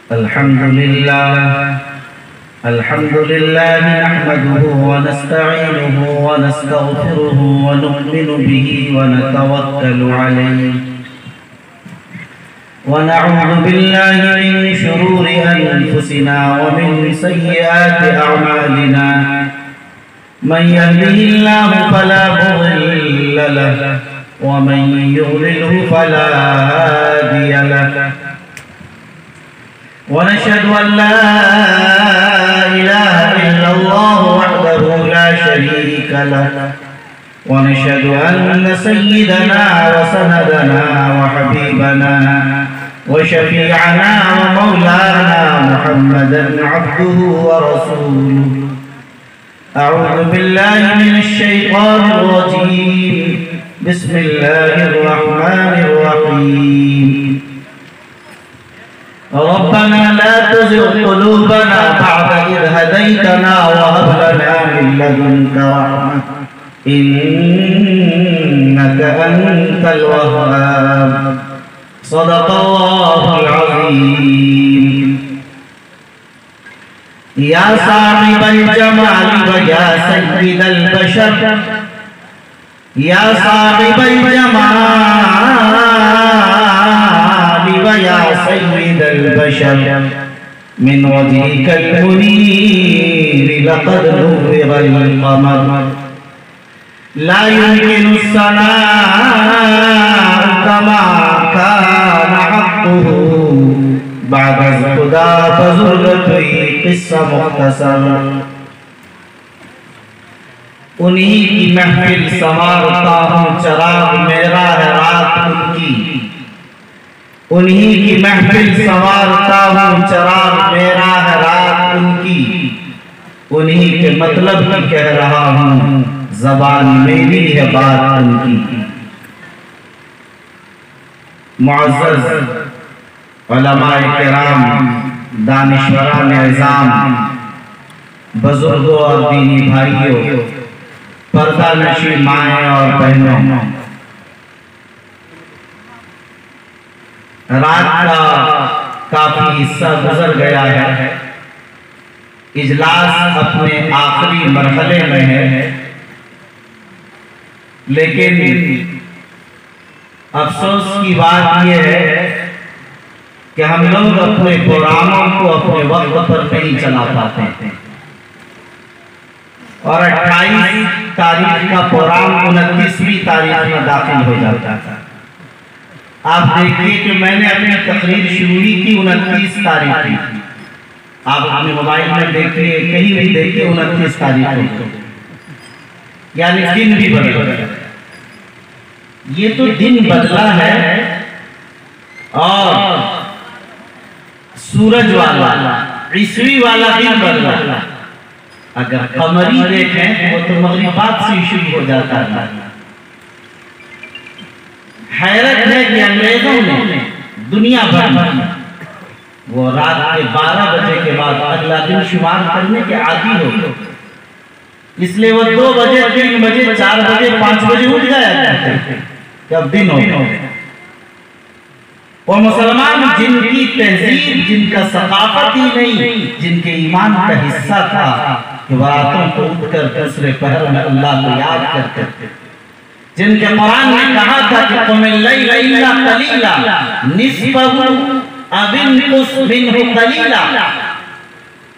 الحمد لله نحمده ونستعينه ونستغفره ونؤمن به ونتوكل عليه ونعوذ بالله من شرور أنفسنا ومن سيئات أعمالنا من يهده الله فلا مضل له ومن يضلله فلا هادي له ونشهد أن لا إله إلا الله وحده لا شريك له ونشهد أن سيدنا وسندنا وحبيبنا وشفيعنا ومولانا محمدا عبده ورسوله أعوذ بالله من الشيطان الرجيم بسم الله الرحمن الرحيم ربنا لا تزغ قلوبنا بعد إذ هديتنا وهب لنا من لدنك رحمة إنك أنت الوهاب صدق الله العظيم يا صاحب الجمال ويا سيد البشر يا صاحب الجمال ويا سيد البشر من وجهك المنير لقد نور القمر لا يمكن الثناء كما كان حقه بعد الخدا بزرگتوی قصہ مختصر انہی کی محفل سنوارتا ہوں چراغ میرا ہے رات ان کی انہی کی محفل سنوارتا ہوں چراغ میرا ہے رات ان کی انہی کے مطلب کی کہہ رہا ہوں زبان میری ہے بات ان کی معزز علماء کرام دانشوران عظام بزرگوں اور دینی بھائیوں پردہ نشین مائیں اور بہنوں رات کا کافی حصہ گزر گیا ہے اجلاس اپنے آخری مرحلے میں ہے لیکن افسوس کی بات یہ ہے کہ ہم لوگ اپنے پروگراموں کو اپنے وقت پر نہیں چلا پاتے ہیں اور 28 تاریخ کا پروگرام 29ویں تاریخ میں داخل ہو جاتا ہے آپ دیکھیے کہ میں نے اپنی تقریر شروع کی 29 تاریخ کی آپ اپنے موبائل میں دیکھیے کہیں بھی دیکھیے 29 تاریخ کو یعنی دن بھی بدلا یہ تو دن بدلا ہے اور سورج والا عیسوی والا دن بدلا اگر قمری دیکھیں وہ تو مغربات سے شروع ہو جاتا ہے حیرت ہے کہ انگریزوں نے دنیا بھر میں وہ رات کے 12 بجے کے بعد اگلا دن شمار کرنے کے عادی ہو گئے اس لیے وہ 2 بجے 3 بجے 4 بجے 5 بجے اٹھ جایا کرتے ہیں جب دن ہو وہ مسلمان جن کی تہذیب جن کا ثقافت ہی نہیں جن کے ایمان کا حصہ تھا کہ راتوں کو اٹھ کر دوسرے پہر میں اللہ کو یاد کرتے تھے جن کے قرآن نے کہا تھا کہ قم اللیل الا قلیلا نصفہ او انقص منہ قلیلا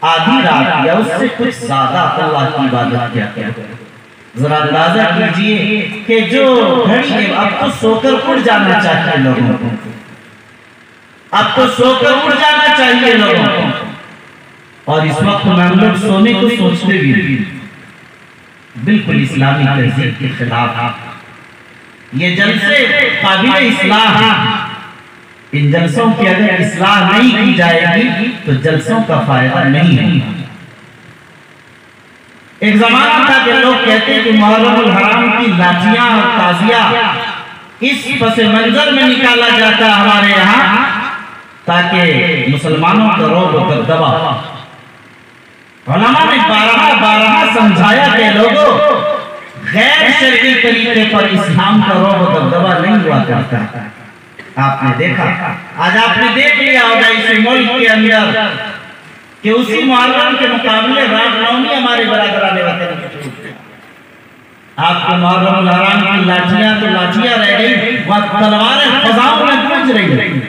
آدھی رات یا اس سے کچھ زیادہ اللہ کی عبادت کیا کرتے ذرا اندازہ کیجئے کہ جو گھڑی ہے اب تو سو کر اٹھ جانا چاہتے لوگوں کو اب تو سو کر اٹھ جانا چاہیے لوگوں کو اور اس وقت میں ہم لوگ سونے کو سوچتے بھی بالکل اسلامی تہذیب کے خلاف یہ جلسے قابل اصلاح ان جلسوں کی اگر اصلاح نہیں کی جائے گی تو جلسوں کا فائدہ نہیں ہے ایک زمانہ تھا کہ لوگ کہتے کہ محرم الحرام کی لاٹھیاں اور تازیہ اس پس منظر میں نکالا جاتا ہمارے یہاں تاکہ مسلمانوں کا رعب و دبدبہ علماء نے بارہا سمجھایا کہ لوگوں غیر شرعی طریقے پر اسلام کا رعب و دبدبہ نہیں ہوا کرتا آپ نے دیکھا، آج آپ نے دیکھ لیا ہوگا اس ملک کے اندر کہ اسی محرم کے مقابلے رام نومی ہمارے برادران وطن کی چھوٹ گئی۔ آپ کے محرم الحرام کی لاٹھیاں تو لاٹھیاں رہ گئی، وہاں تلواریں فضاؤں میں گونج رہی،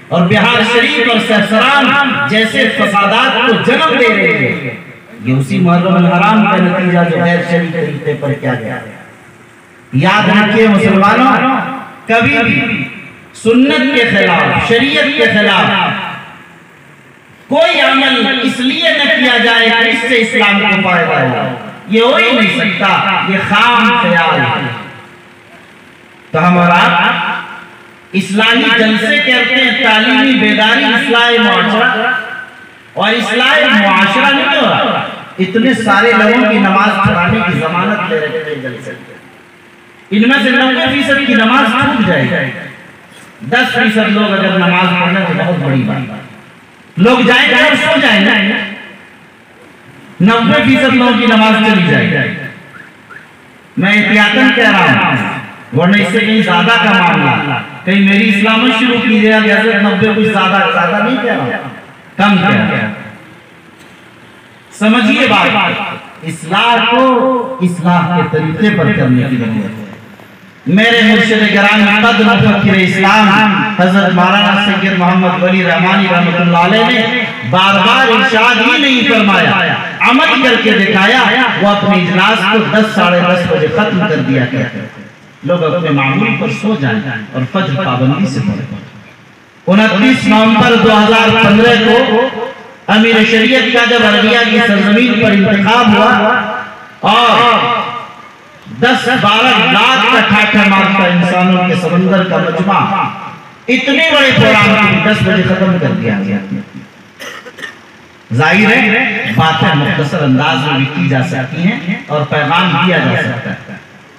اور بہار شریف اور سہسران جیسے فسادات کو جنم دے رہے ہیں۔ یہ اسی محرم الحرام کا نتیجہ جو غیر شرعی طریقے پر کیا گیا۔ یاد رکھیے مسلمانوں، کبھی بھی سنت کے خلاف، شریعت کے خلاف کوئی عمل اس لیے نہ کیا جائے کہ اس سے اسلام کو فائدہ ہو، یہ ہو ہی نہیں سکتا، یہ خام خیال ہے۔ تو ہم اور آپ اسلامی جلسے کرتے ہیں، تعلیمی بیداری، اصلاح معاشرہ، اور اصلاح معاشرہ نہیں ہو رہا، اتنے سارے لوگوں کی نماز پڑھانے کی ضمانت لے رہے ہیں جلسے، ان میں سے 90% کی نماز چھوٹ جائے گی، 10% لوگ اگر نماز پڑھنے تو بہت بڑی بات، لوگ جائیں گے اور سو جائیں گے، 90% لوگوں کی نماز چلی جائے گی۔ میں احتیاطاً کہہ رہا ہوں، ورنہ اس سے کہیں زیادہ کا معاملہ، کہیں میری اسلام شروع کی جائے گی، حضرت 90 کچھ زیادہ نہیں کہہ رہا، کم کہہ رہا۔ سمجھئے بات، اصلاح کو اصلاح کے طریقے پر کرنے کی ضرورت ہے۔ میرے مرشد گرامی قدر مفکر اسلام حضرت مولانا سید محمد ولی رحمانی رحمۃ اللہ علیہ نے بار بار ارشاد ہی نہیں فرمایا، عمل کر کے دکھایا۔ وہ اپنے اجلاس کو 10 ساڑھے 10 بجے ختم کر دیا کرتے تھے، لوگ اپنے معمول پر سو جائیں اور فجر پابندی سے پڑھیں۔ 29 نومبر 2015 کو امیر شریعت کا جب عربیہ کی سرزمین پر انتخاب ہوا اور 10-12 لاکھ کا ٹھاٹھا مارتا انسانوں کے سمندر کا مجمع اتنے بڑے پروگرام کو 10 بجے ختم کر دیا گیا۔ ظاہر ہے باتیں مختصر انداز میں بھی کی جا سکتی ہیں اور پیغام دیا جا سکتا ہے،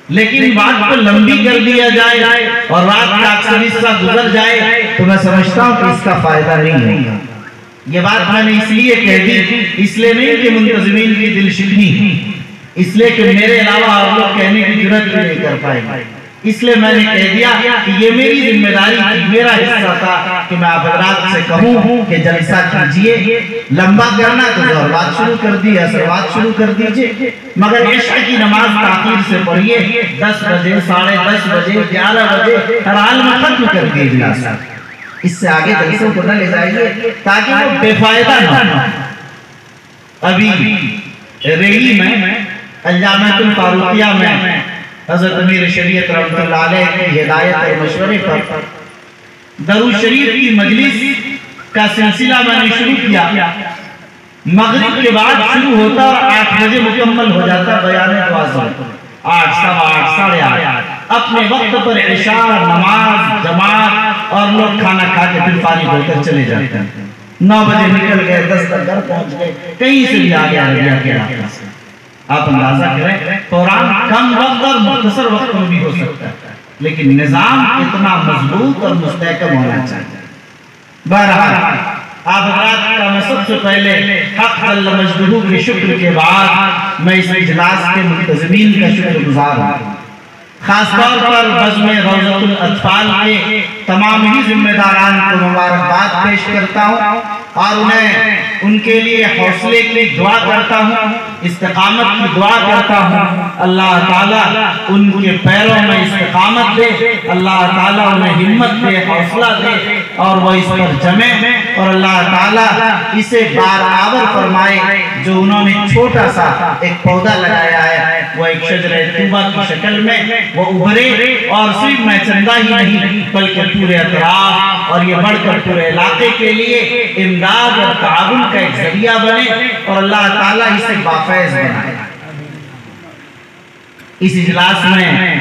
لیکن بات کو لمبی کر دیا جائے اور رات کا اکثر حصہ گزر جائے تو میں سمجھتا ہوں کہ اس کا فائدہ نہیں ہوگا۔ یہ بات میں نے اس لیے کہہ دی، اس لیے نہیں کہ منتظمین کی دل شکنی، اس لیے کہ میرے علاوہ آپ لوگ کہنے کی جرات بھی نہیں کر پائیں گے، اس لیے میں نے کہہ دیا کہ یہ میری ذمہ داری تھی، میرا حصہ تھا کہ میں آپ حضرات سے کہوں کہ جلسہ کیجئے، لمبا کرنا تو ظہر بات شروع کر دی، عصر بات شروع کر دیجئے، مگر عشاء کی نماز تاخیر سے پڑھیے، 10 بجے، 10:30 بجے، 11 بجے ہر حال میں ختم کر کے اجلاس، اس سے آگے جلسوں کو نہ لے جائیے تاکہ وہ بے فائدہ نہ ہو۔ ابھی ریلی میں الجامعۃ الفاروقیہ میں حضرت امیر شریعت رحمۃ اللہ علیہ کی ہدایت اور مشورے پر درود شریف کی مجلس کا سلسلہ میں نے شروع کیا۔ مغرب کے بعد شروع ہوتا اور 8 بجے مکمل ہو جاتا بیان دعا، 8، 8:15، 8:30 اپنے وقت پر عشاء، نماز، جماعت اور لوگ کھانا کھا کے پھر فارغ ہو کر چلے جاتے ہیں۔ 9 بجے نکل گئے، 10 تک گھر پہنچ گئے، کہیں سے بھی آگے عربیہ کے علاقے سے۔ آپ اندازہ کریں قرآن کم وقت اور مختصر وقت میں بھی ہو سکتا ہے، لیکن نظام اتنا مضبوط اور مستحکم ہونا چاہیے۔ بہرحال آپ حضرات کا میں سب سے پہلے حق جل مجدہ کے شکر کے بعد میں اس اجلاس کے منتظمین کا شکر گزار ہوں، خاص طور پر بزم روضۃ الاطفال کے تمام ہی ذمہ داران کو مبارکباد پیش کرتا ہوں اور انہیں ان کے لیے حوصلے کی دعا کرتا ہوں، استقامت کی دعا کرتا ہوں۔ اللہ تعالیٰ ان کے پیروں میں استقامت دے، اللہ تعالیٰ انہیں ہمت دے، حوصلہ دے اور وہ اس پر جمے، اور اللہ تعالیٰ اسے بارآور فرمائے۔ جو انہوں نے چھوٹا سا ایک پودا لگایا ہے وہ ایک شجرہ طوبہ کی شکل میں وہ ابھرے اور صرف میچندہ ہی نہیں بلکہ پورے اطراف اور یہ بڑھ کر پورے علاقے کے لیے امداد اور تعاون کا ایک ذریعہ بنے اور اللہ تعالیٰ اسے بافیض بنائے۔ اس اجلاس میں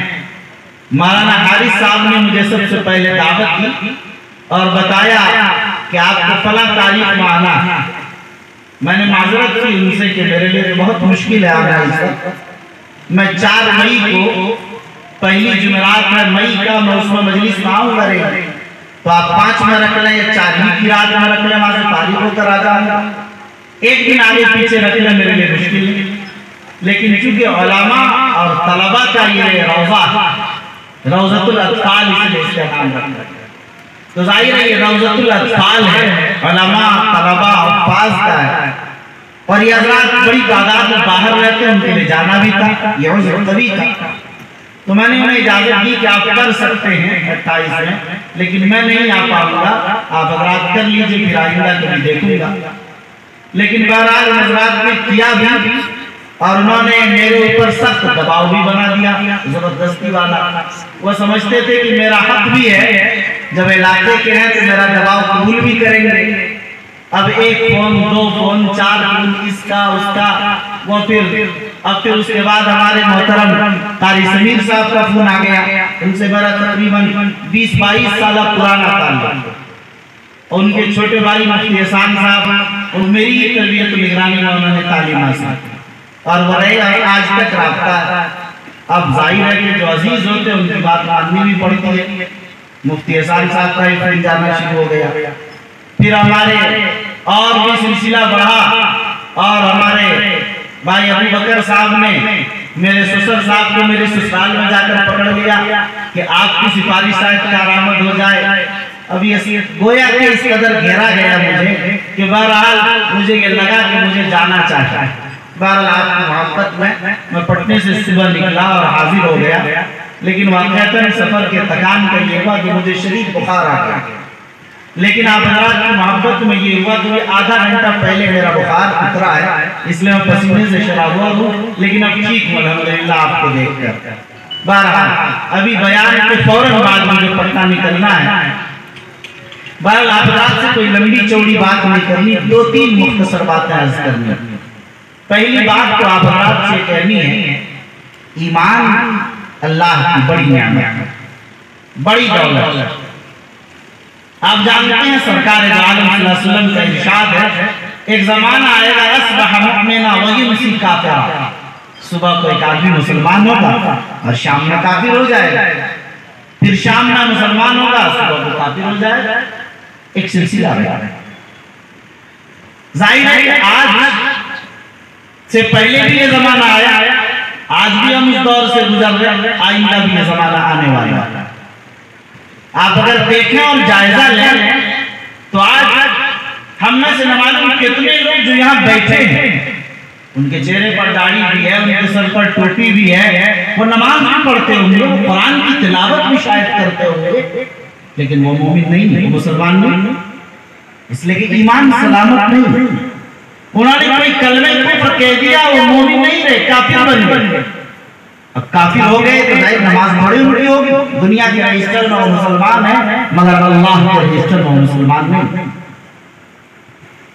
مولانا حارث صاحب نے مجھے سب سے پہلے دعوت دی اور بتایا کہ آپ کو فلاں تاریخ میں آنا ہے۔ میں نے معذرت کی ان سے کہ میرے لیے بہت مشکل ہے آنا اس وقت، میں 4 مئی کو پہلی جمعرات میں مئی کا میں اس میں مجلس نہ آؤں گا، تو آپ 5 میں رکھ لیں یا 4 کی رات میں رکھ لیں، وہاں سے تاریخ ہو کر آ جاؤں گا، ایک دن آگے پیچھے رکھ لیں میرے لیے مشکل ہے، لیکن چونکہ علماء اور طلباء کا یہ روضہ روضۃ الاطفال اس لیے اس کا نام رکھا ہے، تو ظاہر ہے یہ روضۃ الاطفال ہے، علماء، طلباء، حفاظ کا ہے، اور یہ حضرات بڑی تعداد میں باہر رہتے ہیں، ان کے لیے جانا بھی تھا، یہ عذر طبی تھا، تو میں نے انہیں اجازت دی کہ آپ کر سکتے ہیں 28 میں، لیکن میں نہیں آ پاؤں گا، آپ حضرات کر لیجئے، پھر آئندہ کبھی دیکھوں گا۔ لیکن بہرحال حضرات نے کیا بھی، اور انہوں نے میرے اوپر سخت دباؤ بھی بنا دیا، زبردستی والا۔ وہ سمجھتے تھے کہ میرا حق بھی ہے، جب علاقے کے ہیں تو میرا دباؤ قبول بھی کریں گے۔ اب 1 فون 2 فون 4 فون، اس کا اس کا، وہ پھر اس کے بعد ہمارے محترم قاری سمیر صاحب کا فون آ گیا، ان سے میرا تقریباً 20-22 سالہ پرانا تعلق، اور ان کے چھوٹے بھائی مفتی احسان صاحب، اور میری یہ تربیت و نگرانی میں انہوں نے تعلیم حاصل کی، اور وہ رہے آج تک رابطہ ہے۔ اب ظاہر ہے کہ جو عزیز ہوتے ہیں ان کی بات ماننی بھی پڑتی ہے۔ مفتی احسان صاحب کا فون جانا شروع ہو گیا، پھر ہمارے اور بھی سلسلہ بڑھا، اور ہمارے بھائی ابو بکر صاحب نے میرے سسر صاحب کو میرے سسرال میں جا کر پکڑ لیا کہ آپ کی سفارش صاحب کا آرامد ہو جائے۔ اب یہ گویا کہ اس قدر گھیرا گیا مجھے کہ بہرحال مجھے یہ لگا کہ مجھے جانا چاہتا ہے۔ بہرحال آپ کی محبت میں پٹنے سے صبح نکلا اور حاضر ہو گیا، لیکن واقعتاً سفر کے تکان کا یہ ہوا کہ مجھے شدید بخار آ گیا، لیکن آپ حضرات کی محبت میں یہ ہوا کہ آدھا گھنٹہ پہلے میرا بخار اترا ہے، اس لیے میں پسینے سے شرابور ہوں، لیکن اب ٹھیک ہوں الحمدللہ آپ کو دیکھ کر۔ بہرحال ابھی بیان کے فوراً بعد مجھے پٹنہ نکلنا ہے۔ بہرحال آپ حضرات سے کوئی لمبی چوڑی بات نہیں کرنی، 2-3 مختصر باتیں عرض کرنی۔ پہلی بات تو آپ حضرات سے کہنی ہے، ایمان اللہ کی بڑی نعمت، بڑی دولت۔ آپ جانتے ہیں سرکار عالم صلی اللہ علیہ وسلم کا ارشاد ہے، ایک زمانہ آئے گا اصبح مؤمنا ویمسی کافرا، صبح کو ایک آدمی مسلمان ہوگا اور شام میں کافر ہو جائے گا، پھر شام میں مسلمان ہوگا صبح کو کافر ہو جائے گا، ایک سلسلہ رہا ہے۔ ظاہر ہے کہ آج سے پہلے بھی یہ زمانہ آیا، آج بھی ہم اس دور سے گزر رہے ہیں، آئندہ بھی یہ زمانہ آنے والا ہے۔ آپ اگر دیکھیں اور جائزہ لیں تو آج ہم میں سے نمازوں کتنے لوگ جو یہاں بیٹھے ہیں، ان کے چہرے پر داڑھی بھی ہے، ان کے سر پر ٹوپی بھی ہے، وہ نماز بھی پڑھتے ہوں گے، وہ قرآن کی تلاوت بھی شاید کرتے ہوں گے، لیکن وہ مومن نہیں ہے، وہ مسلمان نہیں، اس لیے کہ ایمان سلامت نہیں۔ انہوں نے کوئی کلمہ کفر کہہ دیا، وہ مومن نہیں رہے، کافر بن گئے۔ اب کافر ہو گئے تو ظاہر نماز پڑھی ہوئی ہوگی، دنیا کے رجسٹر میں وہ مسلمان ہیں، مگر اللہ کے رجسٹر میں وہ مسلمان نہیں۔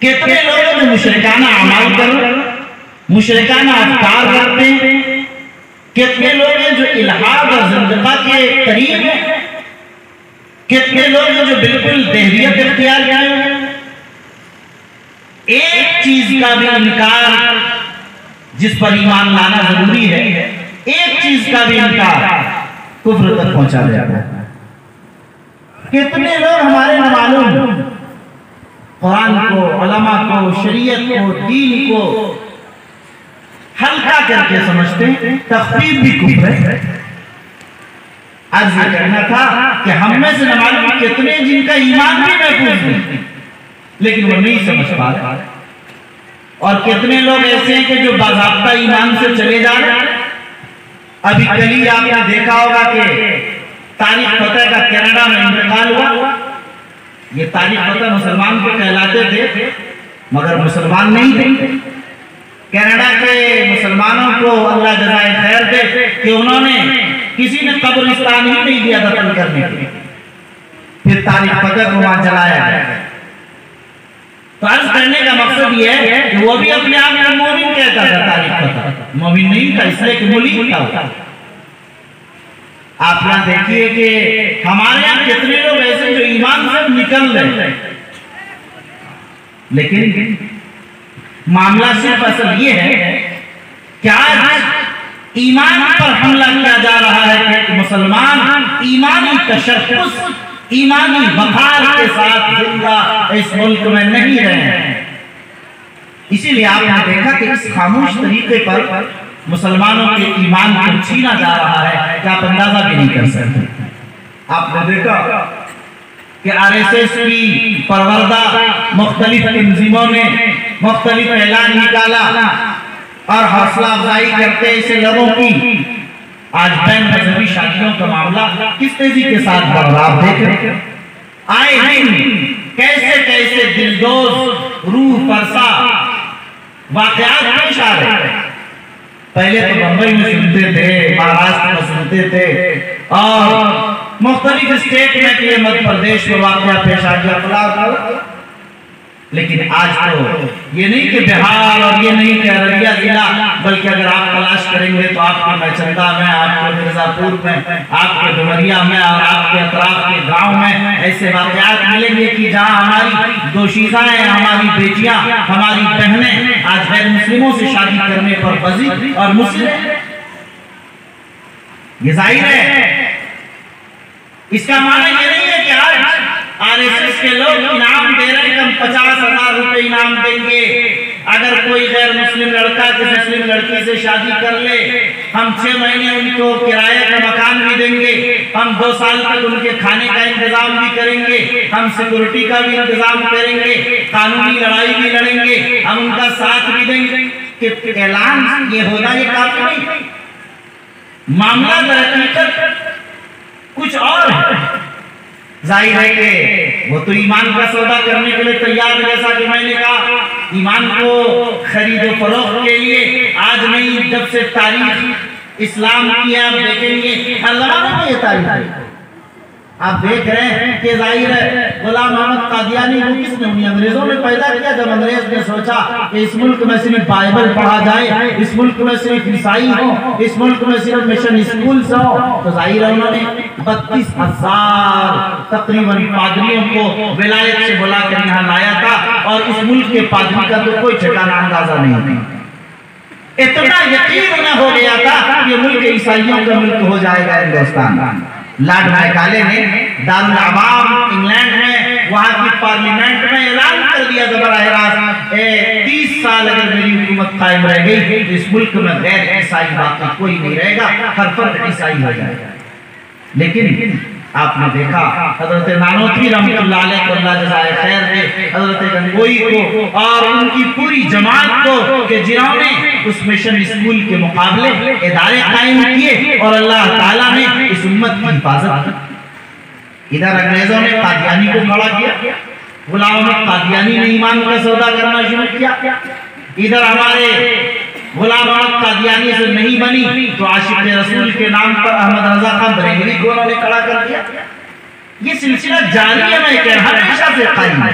کتنے لوگ جو مشرکانہ اعمال کر رہے ہیں، مشرکانہ افکار رکھتے ہیں، کتنے لوگ ہیں جو الحاد اور زندقہ کے قریب ہیں، کتنے لوگ ہیں جو بالکل دہریت اختیار کیے ہیں۔ ایک چیز کا بھی انکار جس پر ایمان لانا ضروری ہے، ایک چیز کا بھی انکار کفر تک پہنچا جاتا ہے۔ کتنے لوگ ہمارے معلوم قرآن کو، علماء کو، شریعت کو، دین کو ہلکا کر کے سمجھتے ہیں، تخفیف بھی کفر ہے۔ عرض یہ کہنا تھا کہ ہم میں سے معلوم کتنے جن کا ایمان بھی محفوظ نہیں، لیکن وہ نہیں سمجھ پا رہے، اور کتنے لوگ ایسے ہیں کہ جو باضابطہ ایمان سے چلے جا رہے ہیں۔ ابھی کلی آپ نے دیکھا ہوگا کہ طارق فتح کا کینیڈا میں انتقال ہوا۔ یہ طارق فتح مسلمان کو کہلاتے تھے مگر مسلمان نہیں تھے۔ کینیڈا کے مسلمانوں کو اللہ جزائے خیر دے کہ انہوں نے کسی نے قبرستان ہی نہیں دیا دفن کرنے کے لیے، پھر طارق فتح کو وہاں جلایا گیا۔ تو عرض کرنے کا مقصد یہ ہے کہ وہ بھی اپنے آپ کو مومن کہتا تھا، طارق فتح مومن نہیں تھا، اس لیے کہ ملک تھا۔ آپ یہاں دیکھیے کہ ہمارے یہاں کتنے لوگ ایسے جو ایمان سے نکل رہے ہیں، لیکن معاملہ صرف اصل یہ ہے کہ آج ایمان پر حملہ کیا جا رہا ہے کہ مسلمان ایمانی تشخص، ایمانی بخار کے ساتھ زندہ اس ملک میں نہیں رہے ہیں۔ اسی لیے آپ نے دیکھا کہ اس خاموش طریقے پر مسلمانوں کے ایمان کو چھینا جا رہا ہے کہ آپ اندازہ بھی نہیں کر سکتے۔ آپ نے دیکھا کہ RSS کی پروردہ مختلف تنظیموں نے مختلف اعلان نکالا اور حوصلہ افزائی کرتے ایسے لوگوں کی آج بین مذہبی شادیوں کا معاملہ کس تیزی کے ساتھ بڑھ رہا آپ دیکھ رہے ہیں. آئے دن کیسے کیسے دلدوز روح فرسا واقعات پیش آ رہے ہیں. پہلے تو بمبئی میں سنتے تھے، مہاراشٹر میں سنتے تھے اور مختلف اسٹیٹ میں کہ مدھیہ پردیش میں واقعہ پیش آ گیا. لیکن آج تو یہ نہیں کہ بہار اور یہ نہیں کہ ارریہ ضلع، بلکہ اگر آپ تلاش کریں گے تو آپ کے میچندہ میں، آپ کے مرزا پور میں، آپ کے ڈومریا میں اور آپ کے اطراف کے گاؤں میں ایسے واقعات ملیں گے کہ جہاں ہماری دوشیزائیں، ہماری بیٹیاں، ہماری بہنیں آج غیر مسلموں سے شادی کرنے پر بزی اور مسلم ہیں. یہ ظاہر ہے. اس کا معنی یہ نہیں ہے کہ آج RSS کے لوگ انعام دے رہے ہیں کہ ہم 50,000 روپے انعام دیں گے اگر کوئی غیر مسلم لڑکا کسی مسلم لڑکی سے شادی کر لے. ہم 6 مہینے ان کو کرایہ کا مکان بھی دیں گے، ہم 2 سال تک ان کے کھانے کا انتظام بھی کریں گے، ہم سیکورٹی کا بھی انتظام کریں گے، قانونی لڑائی بھی لڑیں گے، ہم ان کا ساتھ بھی دیں گے. کہ اعلان یہ ہونا یہ کافی نہیں. معاملہ در حقیقت کچھ اور ہے. ظاہر ہے کہ وہ تو ایمان کا سودا کرنے کے لیے تیار، جیسا کہ میں نے کہا ایمان کو خرید و فروخت کے لیے آج نہیں، جب سے تاریخ اسلام کی آپ دیکھیں گے ہر زمانے میں یہ تاریخ ہے. آپ دیکھ رہے ہیں کہ ظاہر ہے غلام احمد قادیانی کو کس نے، انہیں انگریزوں نے پیدا کیا. جب انگریز نے سوچا کہ اس ملک میں صرف بائبل پڑھا جائے، اس ملک میں صرف عیسائی ہو، اس ملک میں صرف مشن اسکولز ہو، تو ظاہر ہے انہوں نے 32,000 تقریباً پادریوں کو ولایت سے بلا کر یہاں لایا تھا اور اس ملک کے پادری کا تو کوئی ٹھکانہ اندازہ نہیں تھا. اتنا یقین انہیں ہو گیا تھا کہ یہ ملک عیسائیوں کا ملک ہو جائے گا ہندوستان. لارڈ مائیکالے نے دارالعوام انگلینڈ میں وہاں کی پارلیمنٹ میں اعلان کر دیا کہ براہ راست 30 سال اگر میری حکومت قائم رہ گئی تو اس ملک میں غیر عیسائی باقی کوئی نہیں رہے گا، ہر فرد عیسائی ہو جائے گا. لیکن آپ نے دیکھا حضرت نانوتوی رحمت اللہ علیہ کو اللہ جزائے خیر دے، حضرت گنگوئی کو اور ان کی پوری جماعت کو کہ جنہوں نے اس مشن اسکول کے مقابلے ادارے قائم کیے اور اللہ تعالیٰ نے اس امت کی حفاظت کی. ادھر انگریزوں نے قادیانی کو کھڑا کیا، غلام احمد قادیانی نے ایمان کا سودا کرنا شروع کیا. ادھر ہمارے غلام احمد قادیانی سے نہیں بنی تو عاشق رسول کے نام پر احمد رضا خان بریلوی کو انہوں نے کھڑا کر دیا. یہ سلسلہ جاری ہے، میں کہہ رہا ہوں ہمیشہ سے قائم ہے.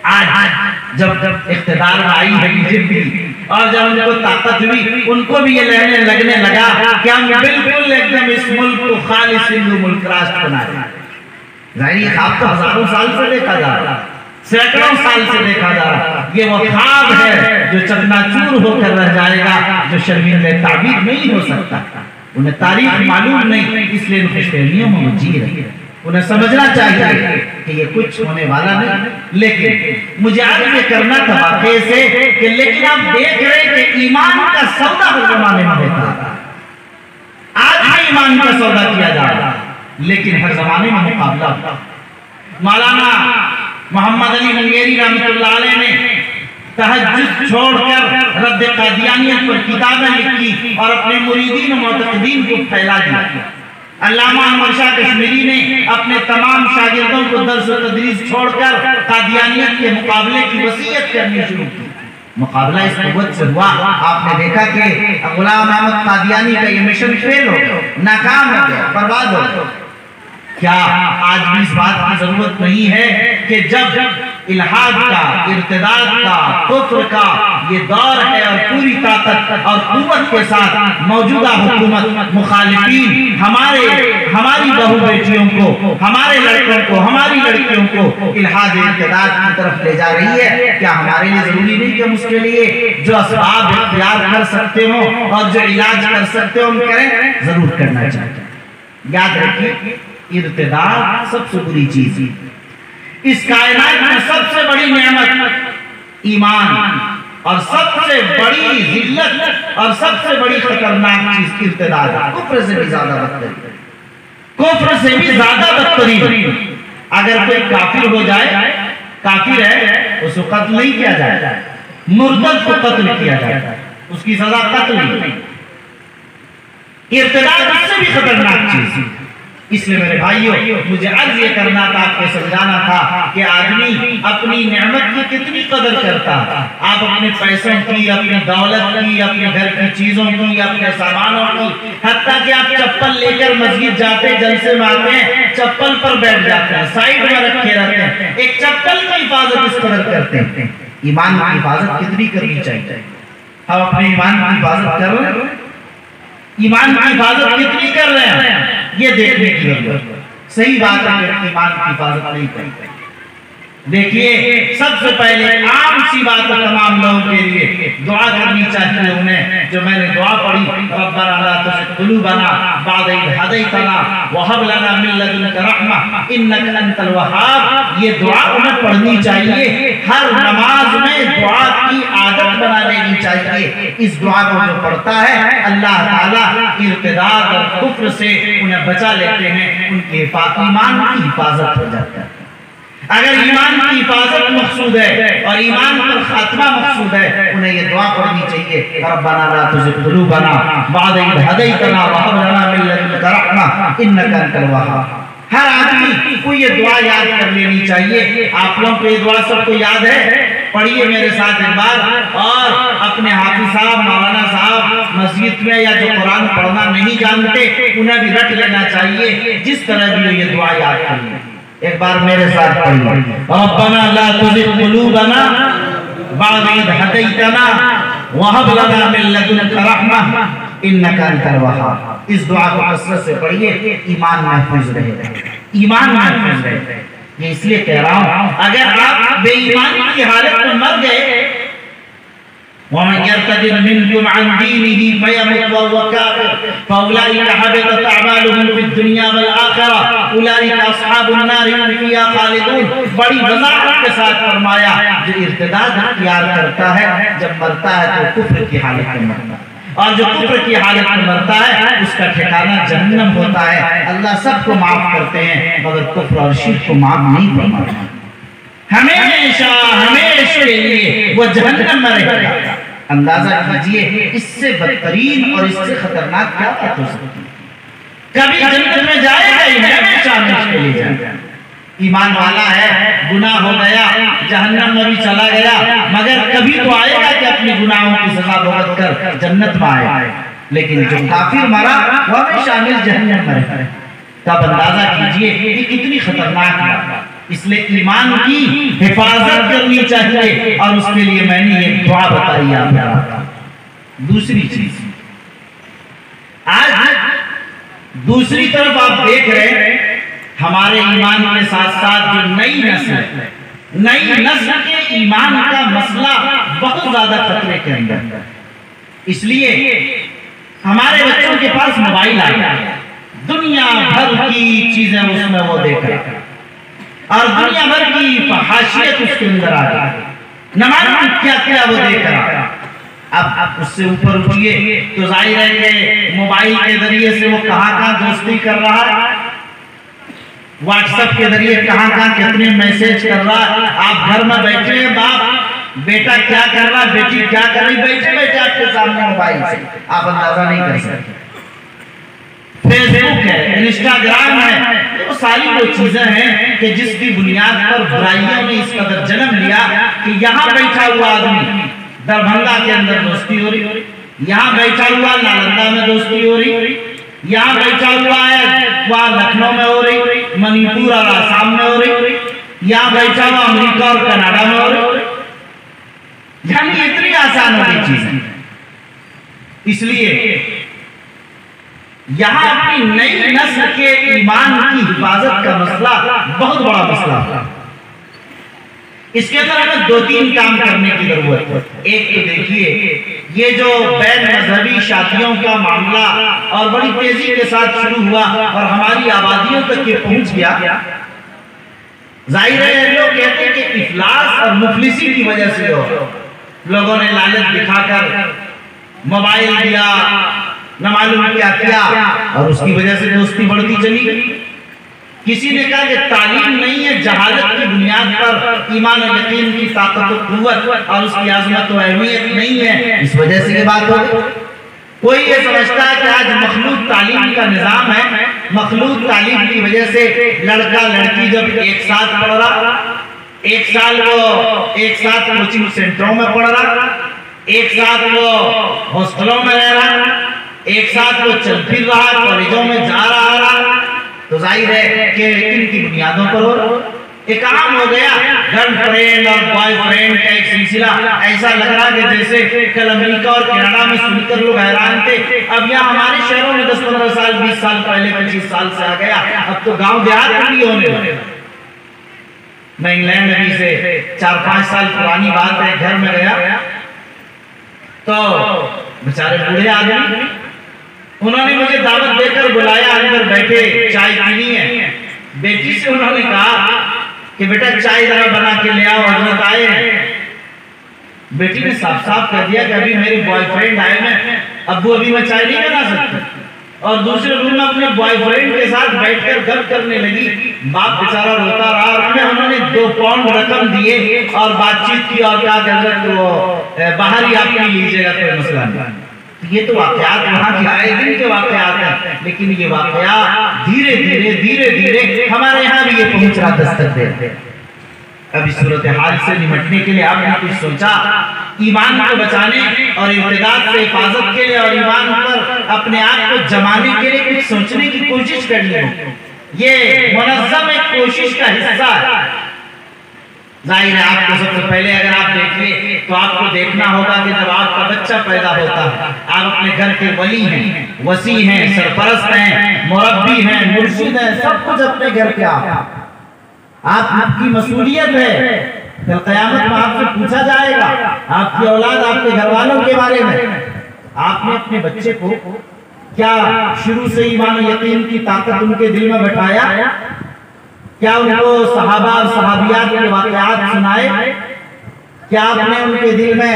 آج جب اقتدار میں آئی ہے بی جے پی اور جب ان کو طاقت ہوئی، ان کو بھی یہ لگنے لگا کہ ہم بالکل ایک دم اس ملک کو خالص ہندو ملک راشٹر بنا رہے ہیں. ظاہر یہ خواب تو ہزاروں سال سے دیکھا جا رہا، سینکڑوں سال سے دیکھا جا رہا. یہ وہ خواب ہے جو چکنا چور ہو کر رہ جائے گا، جو شرمندہ تعبیر نہیں ہو سکتا. انہیں تاریخ معلوم نہیں، اس لیے ان خوش فہمیوں میں وہ جی رہے ہیں. انہیں سمجھنا چاہیے کہ یہ کچھ ہونے والا نہیں. لیکن مجھے آج یہ کرنا تھا واقعے سے کہ لیکن آپ دیکھ رہے کہ ایمان کا سودا ہر زمانے میں ہوتا ہے. آج بھی ایمان کا سودا کیا جا رہا ہے، لیکن ہر زمانے میں مقابلہ ہوتا. مولانا محمد علی منگیری رحمت اللہ علیہ نے تہجد چھوڑ کر رد قادیانیت پر کتابیں لکھی اور اپنے مریدین و معتقدین کو پھیلا دیا. علامہ انور شاہ کشمیری نے اپنے تمام شاگردوں کو درس و تدریس چھوڑ کر قادیانیت کے مقابلے کی وصیت کرنی شروع کی. مقابلہ اس قوت سے ہوا. آپ نے دیکھا کہ غلام احمد قادیانی کا یہ مشن فیل ہو، ناکام ہو گیا، برباد ہو گیا. کیا آج بھی اس بات کی ضرورت نہیں ہے کہ جب الہاد کا، ارتداد کا، کفر کا یہ دور ہے اور پوری طاقت اور قوت کے ساتھ موجودہ حکومت مخالفین ہماری بہو بیٹیوں کو، ہمارے لڑکوں کو، ہماری لڑکیوں کو الہاد ارتداد کی طرف لے جا رہی ہے؟ کیا ہمارے لیے ضروری نہیں کہ ہم اس کے لیے جو اسباب اختیار کر سکتے ہوں اور جو علاج کر سکتے ہوں کریں؟ ضرور کرنا چاہتے ہیں. یاد رکھیے ارتداد سب سے بری چیز ہے. اس کائنات میں سب سے بڑی نعمت ایمان اور سب سے بڑی ذلت اور سب سے بڑی خطرناک چیز ارتداد ہے. کفر سے بھی زیادہ بدترین، کفر سے بھی زیادہ بدترین. اگر کوئی کافر ہو جائے، کافر ہے، اس کو قتل نہیں کیا جائے، مرتد کو قتل کیا جائے، اس کی سزا قتل نہیں۔ ارتداد اس سے بھی خطرناک چیز ہے۔ اس لیے میرے بھائیوں، مجھے عرض یہ کرنا تھا، آپ کو سمجھانا تھا کہ آدمی اپنی نعمت کی کتنی قدر کرتا۔ آپ اپنے پیسوں کی، اپنی دولت کی، اپنے گھر کی چیزوں کی، اپنے سامانوں کی، حتیٰ کہ آپ چپل لے کر مسجد جاتے، جلسے میں آتے ہیں، چپل پر بیٹھ جاتے ہیں، سائیڈ میں رکھے رہتے ہیں، ایک چپل کی حفاظت اس قدر کرتے ہیں۔ ایمان کی حفاظت کتنی کرنی چاہیے؟ ہم اپنے ایمان کی حفاظت کر رہے ہیں؟ ایمان کی حفاظت کتنی کر رہے ہیں؟ یہ دیکھنے کی ضرورت ہے۔ صحیح بات ہے کہ ایمان کی حفاظت نہیں کرتے۔ دیکھیے، سب سے پہلے عام سی بات ہے تمام لوگوں کے لیے، دعا کرنی چاہیے انہیں، جو میں نے دعا پڑھی، ربنا لا تزغ قلوبنا بعد اذ ہدیتنا وہب لنا من لدنک رحمہ انک انت الوہاب۔ یہ دعا انہیں پڑھنی چاہیے، ہر نماز میں دعا کی عادت بنا لینی چاہیے۔ اس دعا کو جو پڑھتا ہے، اللہ تعالیٰ ارتداد اور کفر سے انہیں بچا لیتے ہیں، ان کے ایمان کی حفاظت ہو جاتا ہے۔ اگر ایمان کی حفاظت مقصود ہے اور ایمان پر خاتمہ مقصود ہے، انہیں یہ دعا پڑھنی چاہیے، ربنا لا تزغ قلوبنا بعد اذ ہدیتنا وہب لنا من لدنک رحمہ انک انت الوہاب۔ ہر آدمی کو یہ دعا یاد کر لینی چاہیے۔ آپ لوگوں کو یہ دعا سب کو یاد ہے؟ پڑھیے میرے ساتھ ایک بار، اور اپنے حافظ صاحب، مولانا صاحب مسجد میں یا جو قرآن پڑھنا نہیں جانتے، انہیں بھی رٹ لینا چاہیے، جس طرح بھی یہ دعا یاد کر لیں۔ ایک بار میرے ساتھ پڑھیے، ربنا لا تزغ قلوبنا بعد اذ ہدیتنا وہب لنا من لدنک رحمہ انک انت الوہاب۔ اس دعا کو کثرت سے پڑھیے، ایمان محفوظ رہے گا، ایمان محفوظ رہے گا۔ یہ اس لیے کہہ رہا ہوں، اگر آپ بے ایمانی کی حالت میں مر گئے، وَمَنْ يَرْتَدِدْ مِنْكُمْ عَنْ دِينِهِ فَيَمُتْ وَهُوَ كَافِرٌ فَأُولَئِكَ حَبِطَتْ أَعْمَالُهُمْ فِي الدُّنْيَا وَالْآخِرَةِ أُولَئِكَ أَصْحَابُ النَّارِ هُمْ فِيهَا خَالِدُونَ۔ بڑی وضاحت کے ساتھ فرمایا، جو ارتداد اختیار کرتا ہے، جب مرتا ہے تو کفر کی حالت میں مرتا ہے، اور جو کفر کی حالت میں مرتا ہے اس کا ٹھکانہ جہنم ہوتا ہے۔ اللہ سب کو معاف کرتے ہیں، مگر کفر اور شرک کو معاف نہیں فرماتے، ہمیشہ ہمیشہ کے لیے وہ جہنم میں رہے گا۔ اندازہ کیجئے، اس سے بدترین اور اس سے خطرناک کیا بات ہو سکتی ہے؟ کبھی جنت میں جائے گا ہی نہیں، ہمیشہ ہمیشہ کے لیے جائے گا۔ ایمان والا ہے، گناہ ہو گیا، جہنم میں بھی چلا گیا، مگر کبھی تو آئے گا کہ اپنی گناہوں کی سزا بھگت کر جنت میں آئے۔ لیکن جو کافر مرا، وہ ہمیشہ ہمیشہ جہنم میں رہتا ہے۔ تب اندازہ کیجئے یہ کتنی خطرناک ہے۔ اس لیے ایمان کی حفاظت کرنی چاہیے، اور اس کے لیے میں نے یہ دعا بتائی آپ کو۔ دوسری چیز، آج دوسری طرف آپ دیکھ رہے ہیں، ہمارے ایمان کے ساتھ ساتھ جو نئی نسل کے ایمان کا مسئلہ بہت زیادہ خطرے کے اندر۔ اس لیے ہمارے بچوں کے پاس موبائل آ گیا، دنیا بھر کی چیزیں اس میں وہ دیکھ رہے ہیں، اور دنیا بھر کی فحاشیت اس کے اندر آ گئی، نماز کیا کیا وہ دیکھ رہا ہے۔ اب اس سے اوپر اٹھیے تو ظاہر ہے کہ موبائل کے ذریعے سے وہ کہاں دوستی کر رہا ہے، واٹس ایپ کے ذریعے کہاں کتنے میسج کر رہا ہے۔ آپ گھر میں بیٹھے ہیں، باپ بیٹا کیا کر رہا ہے، بیٹی کیا کر رہی، بیٹھے بیٹھے آپ کے سامنے موبائل سے، آپ اندازہ نہیں کر سکتے۔ فیس بک ہے، انسٹاگرام ہے، وہ ساری وہ چیزیں ہیں کہ جس کی بنیاد پر برائیوں نے اس قدر جنم لیا کہ یہاں بیٹھا ہوا آدمی دربھنگا کے اندر دوستی ہو رہی، یہاں بیٹھا ہوا نالندہ میں دوستی ہو رہی، یہاں بیٹھا ہوا ہے وہاں لکھنؤ میں ہو رہی، منی پور اور آسام میں ہو رہی، یہاں بیٹھا ہوا امریکہ اور کینیڈا میں ہو رہی۔ یعنی اتنی آسان والی چیزیں۔ اس لیے یہاں اپنی نئی نسل کے ایمان کی حفاظت کا مسئلہ بہت بڑا مسئلہ ہے۔ اس کے اندر ہمیں دو تین کام کرنے کی ضرورت ہے۔ ایک تو دیکھیے، یہ جو بین مذہبی شادیوں کا معاملہ اور بڑی تیزی کے ساتھ شروع ہوا اور ہماری آبادیوں تک یہ پہنچ گیا، ظاہر ہے لوگ کہتے ہیں کہ افلاس اور مفلسی کی وجہ سے ہو، لوگوں نے لالچ دکھا کر موبائل دیا، نہ معلوم کیا کیا، اور اس کی وجہ سے دوستی بڑھتی چلی گئی۔ کسی نے کہا کہ تعلیم نہیں ہے، جہالت کی بنیاد پر ایمان و یقین کی طاقت و قوت اور اس کی عظمت و اہمیت نہیں ہے، اس وجہ سے یہ بات ہو۔ کوئی یہ سمجھتا ہے کہ آج مخلوط تعلیم کا نظام ہے، مخلوط تعلیم کی وجہ سے لڑکا لڑکی جب ایک ساتھ پڑھ رہا، ایک سال وہ ایک ساتھ کوچنگ سینٹروں میں پڑھ رہا، ایک ساتھ وہ ہاسٹلوں میں رہ رہا، ایک ساتھ وہ چل پھر رہا، کالجوں میں جا رہا، تو ظاہر ہے کہ ان کی بنیادوں پر ہو ایک عام ہو گیا گرل فرینڈ اور بوائے فرینڈ کا ایک سلسلہ، ایسا لگ رہا کہ جیسے کل امریکہ اور کینیڈا میں سن کر لوگ حیران تھے، اب یہاں ہمارے شہروں میں 10-15 سال 20 سال پہلے 25 سال سے آ گیا، اب تو گاؤں دیہات میں بھی ہونے لگے۔ میں انگلینڈ ابھی سے 4-5 سال پرانی بات ہے، گھر میں گیا تو بیچارے بوڑھے آدمی، انہوں نے مجھے دعوت دے کر بلایا، اندر بیٹھے چائے پینی ہے، بیٹی سے انہوں نے کہا کہ بیٹا چائے ذرا بنا کے لے آؤ، حضرت آئے ہیں۔ بیٹی نے صاف صاف کہہ دیا کہ ابھی میرے بوائے فرینڈ آئے ہیں، ابو ابھی میں چائے نہیں بنا سکتی، اور دوسرے روم میں اپنے بوائے فرینڈ کے ساتھ بیٹھ کر گپ کرنے لگی۔ باپ بیچارہ روتا رہا، اور انہوں نے 2 پاؤنڈ رقم دیے اور بات چیت کی اور کہا کہ حضرت وہ باہر ہی آپ کے لیجیے گا، کوئی مسئلہ نہیں۔ یہ تو واقعات وہاں کے آئے دن کے واقعات ہیں، لیکن یہ واقعات دھیرے دھیرے ہمارے یہاں بھی یہ پہنچ رہا دستک دیتے ہیں۔ اب اس صورتحال سے نمٹنے کے لیے آپ نے کچھ سوچا، ایمان کو بچانے اور ارتداد سے حفاظت کے لیے اور ایمان پر اپنے آپ کو جمانے کے لیے کچھ سوچنے کی کوشش کرنی ہو، یہ منظم ایک کوشش کا حصہ ہے۔ ظاہر ہے آپ کو سب سے پہلے اگر آپ دیکھیں تو آپ کو دیکھنا ہوگا کہ جب آپ کا بچہ پیدا ہوتا ہے، آپ اپنے گھر کے ولی ہیں، وسیع ہیں، سرپرست ہیں، مربی ہیں، مرشد ہیں، سب کچھ اپنے گھر کے آپ کی مسئولیت ہے۔ کل قیامت میں آپ سے پوچھا جائے گا آپ کی اولاد، آپ کے گھر والوں کے بارے میں، آپ نے اپنے بچے کو کیا شروع سے ایمان و یقین کی طاقت ان کے دل میں بٹھایا؟ کیا ان کو صحابہ اور صحابیات کے واقعات سنائے؟ کیا آپ نے ان کے دل میں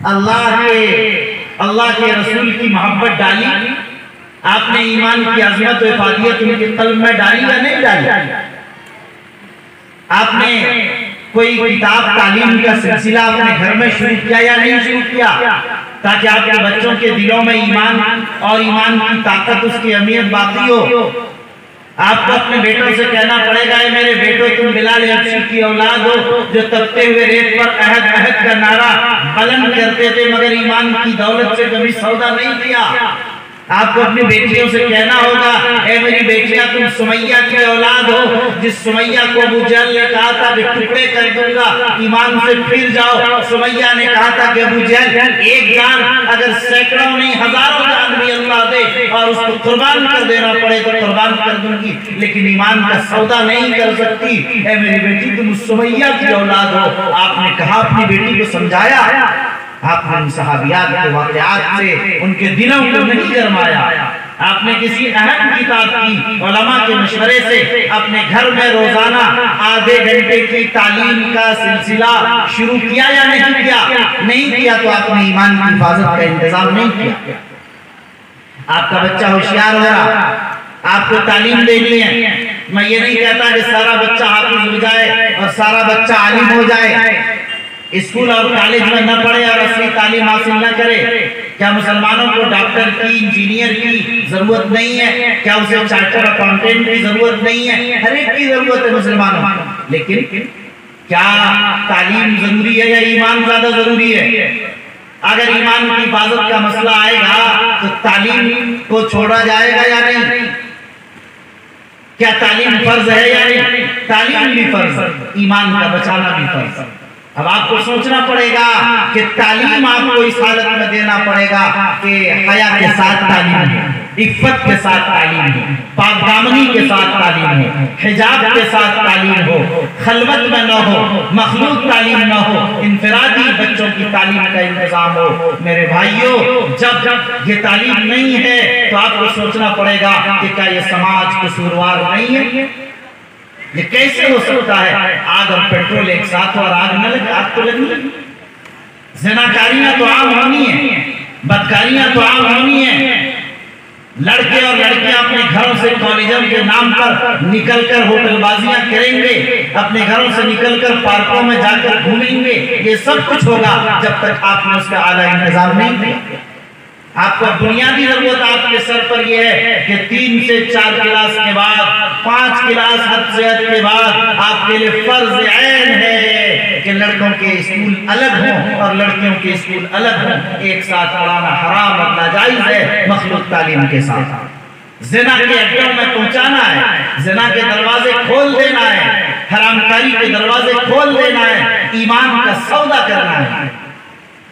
اللہ کے رسول کی محبت ڈالی؟ آپ نے ایمان کی عظمت و افادیت ان کے قلب میں ڈالی یا نہیں ڈالی؟ آپ نے کوئی کتاب تعلیم کا سلسلہ اپنے گھر میں شروع کیا یا نہیں شروع کیا، تاکہ آپ کے بچوں کے دلوں میں ایمان اور ایمان کی طاقت، اس کی اہمیت باقی ہو؟ آپ کو اپنے بیٹوں سے کہنا پڑے گا، اے میرے بیٹوں تم بلال حبشی کی اولاد ہو جو تپتے ہوئے ریت پر عہد عہد کا نعرہ بلند کرتے تھے مگر ایمان کی دولت سے کبھی سودا نہیں کیا۔ آپ کو اپنی بیٹیوں سے کہنا ہوگا، اے میری بیٹیاں تم سمیہ کی اولاد ہو جس سمیہ کو ابو جہل نے کہا تھا کہ ٹکڑے کر دوں گا، ایمان سے پھر جاؤ۔ سمیہ نے کہا تھا کہ ابو جہل ایک جان اگر سینکڑوں نہیں ہزاروں جان بھی اللہ دے اور اس کو قربان کر دینا پڑے تو قربان کر دوں گی، لیکن ایمان کا سودا نہیں کر سکتی۔ اے میری بیٹی تم سمیہ کی اولاد ہو۔ آپ نے کہا، اپنی بیٹی کو سمجھایا، آپ نے ان صحابیات کے واقعات سے ان کے دلوں کو نہیں گرمایا۔ آپ نے کسی اہم کتاب کی علماء کے مشورے سے اپنے گھر میں روزانہ آدھے گھنٹے کی تعلیم کا سلسلہ شروع کیا یا نہیں کیا؟ نہیں کیا تو آپ نے ایمان کی حفاظت کا انتظام نہیں کیا۔ آپ کا بچہ ہوشیار ہو رہا، آپ کو تعلیم دینی ہے۔ میں یہ نہیں کہتا کہ سارا بچہ حافظ ہو جائے اور سارا بچہ عالم ہو جائے، اسکول اور کالج میں نہ پڑھے اور اصلی تعلیم حاصل نہ کرے۔ کیا مسلمانوں کو ڈاکٹر کی، انجینئر کی ضرورت نہیں ہے؟ کیا اسے چارٹر اکاؤنٹنٹ کی ضرورت نہیں ہے؟ ہر ایک کی ضرورت ہے مسلمانوں، لیکن کیا تعلیم ضروری ہے یا ایمان زیادہ ضروری ہے؟ اگر ایمان کی حفاظت کا مسئلہ آئے گا تو تعلیم کو چھوڑا جائے گا یا نہیں؟ کیا تعلیم فرض ہے یا نہیں؟ تعلیم بھی فرض، ایمان کا بچانا بھی فرض۔ اب آپ کو سوچنا پڑے گا کہ تعلیم آپ کو اس حالت میں دینا پڑے گا کہ حیا کے ساتھ تعلیم ہے، عفت کے ساتھ تعلیم ہو، پاک دامنی کے ساتھ تعلیم ہو، حجاب کے ساتھ تعلیم ہو، خلوت میں نہ ہو، مخلوط تعلیم نہ ہو، انفرادی بچوں کی تعلیم کا انتظام ہو۔ میرے بھائیوں، جب یہ تعلیم نہیں ہے تو آپ کو سوچنا پڑے گا کہ کیا یہ سماج قصوروار نہیں ہے؟ یہ کیسے ہو سکتا ہے؟ آگ اور پیٹرول ایک ساتھ اور آگ نہ لگے، آگ تو لگی۔ زناکاریاں تو عام ہونی ہیں، بدکاریاں تو عام ہونی ہیں، لڑکے اور لڑکیاں اپنے گھروں سے کالجوں کے نام پر نکل کر ہوٹل بازیاں کریں گے، اپنے گھروں سے نکل کر پارکوں میں جا کر گھومیں گے. یہ سب کچھ ہوگا جب تک آپ نے اس کا اعلیٰ انتظام نہیں کیا. آپ کو بنیادی ضرورت آپ کے سر پر یہ ہے کہ 3 سے 4 کلاس کے بعد 5 کلاس حد سے حد کے بعد آپ کے لیے فرض عین ہے کہ لڑکوں کے اسکول الگ ہوں اور لڑکیوں کے اسکول الگ ہوں. ایک ساتھ پڑھانا حرام اور ناجائز ہے مخلوط تعلیم کے ساتھ. زنا کے اڈوں میں پہنچانا ہے، زنا کے دروازے کھول دینا ہے، حرام کاری کے دروازے کھول دینا ہے، ایمان کا سودا کرنا ہے.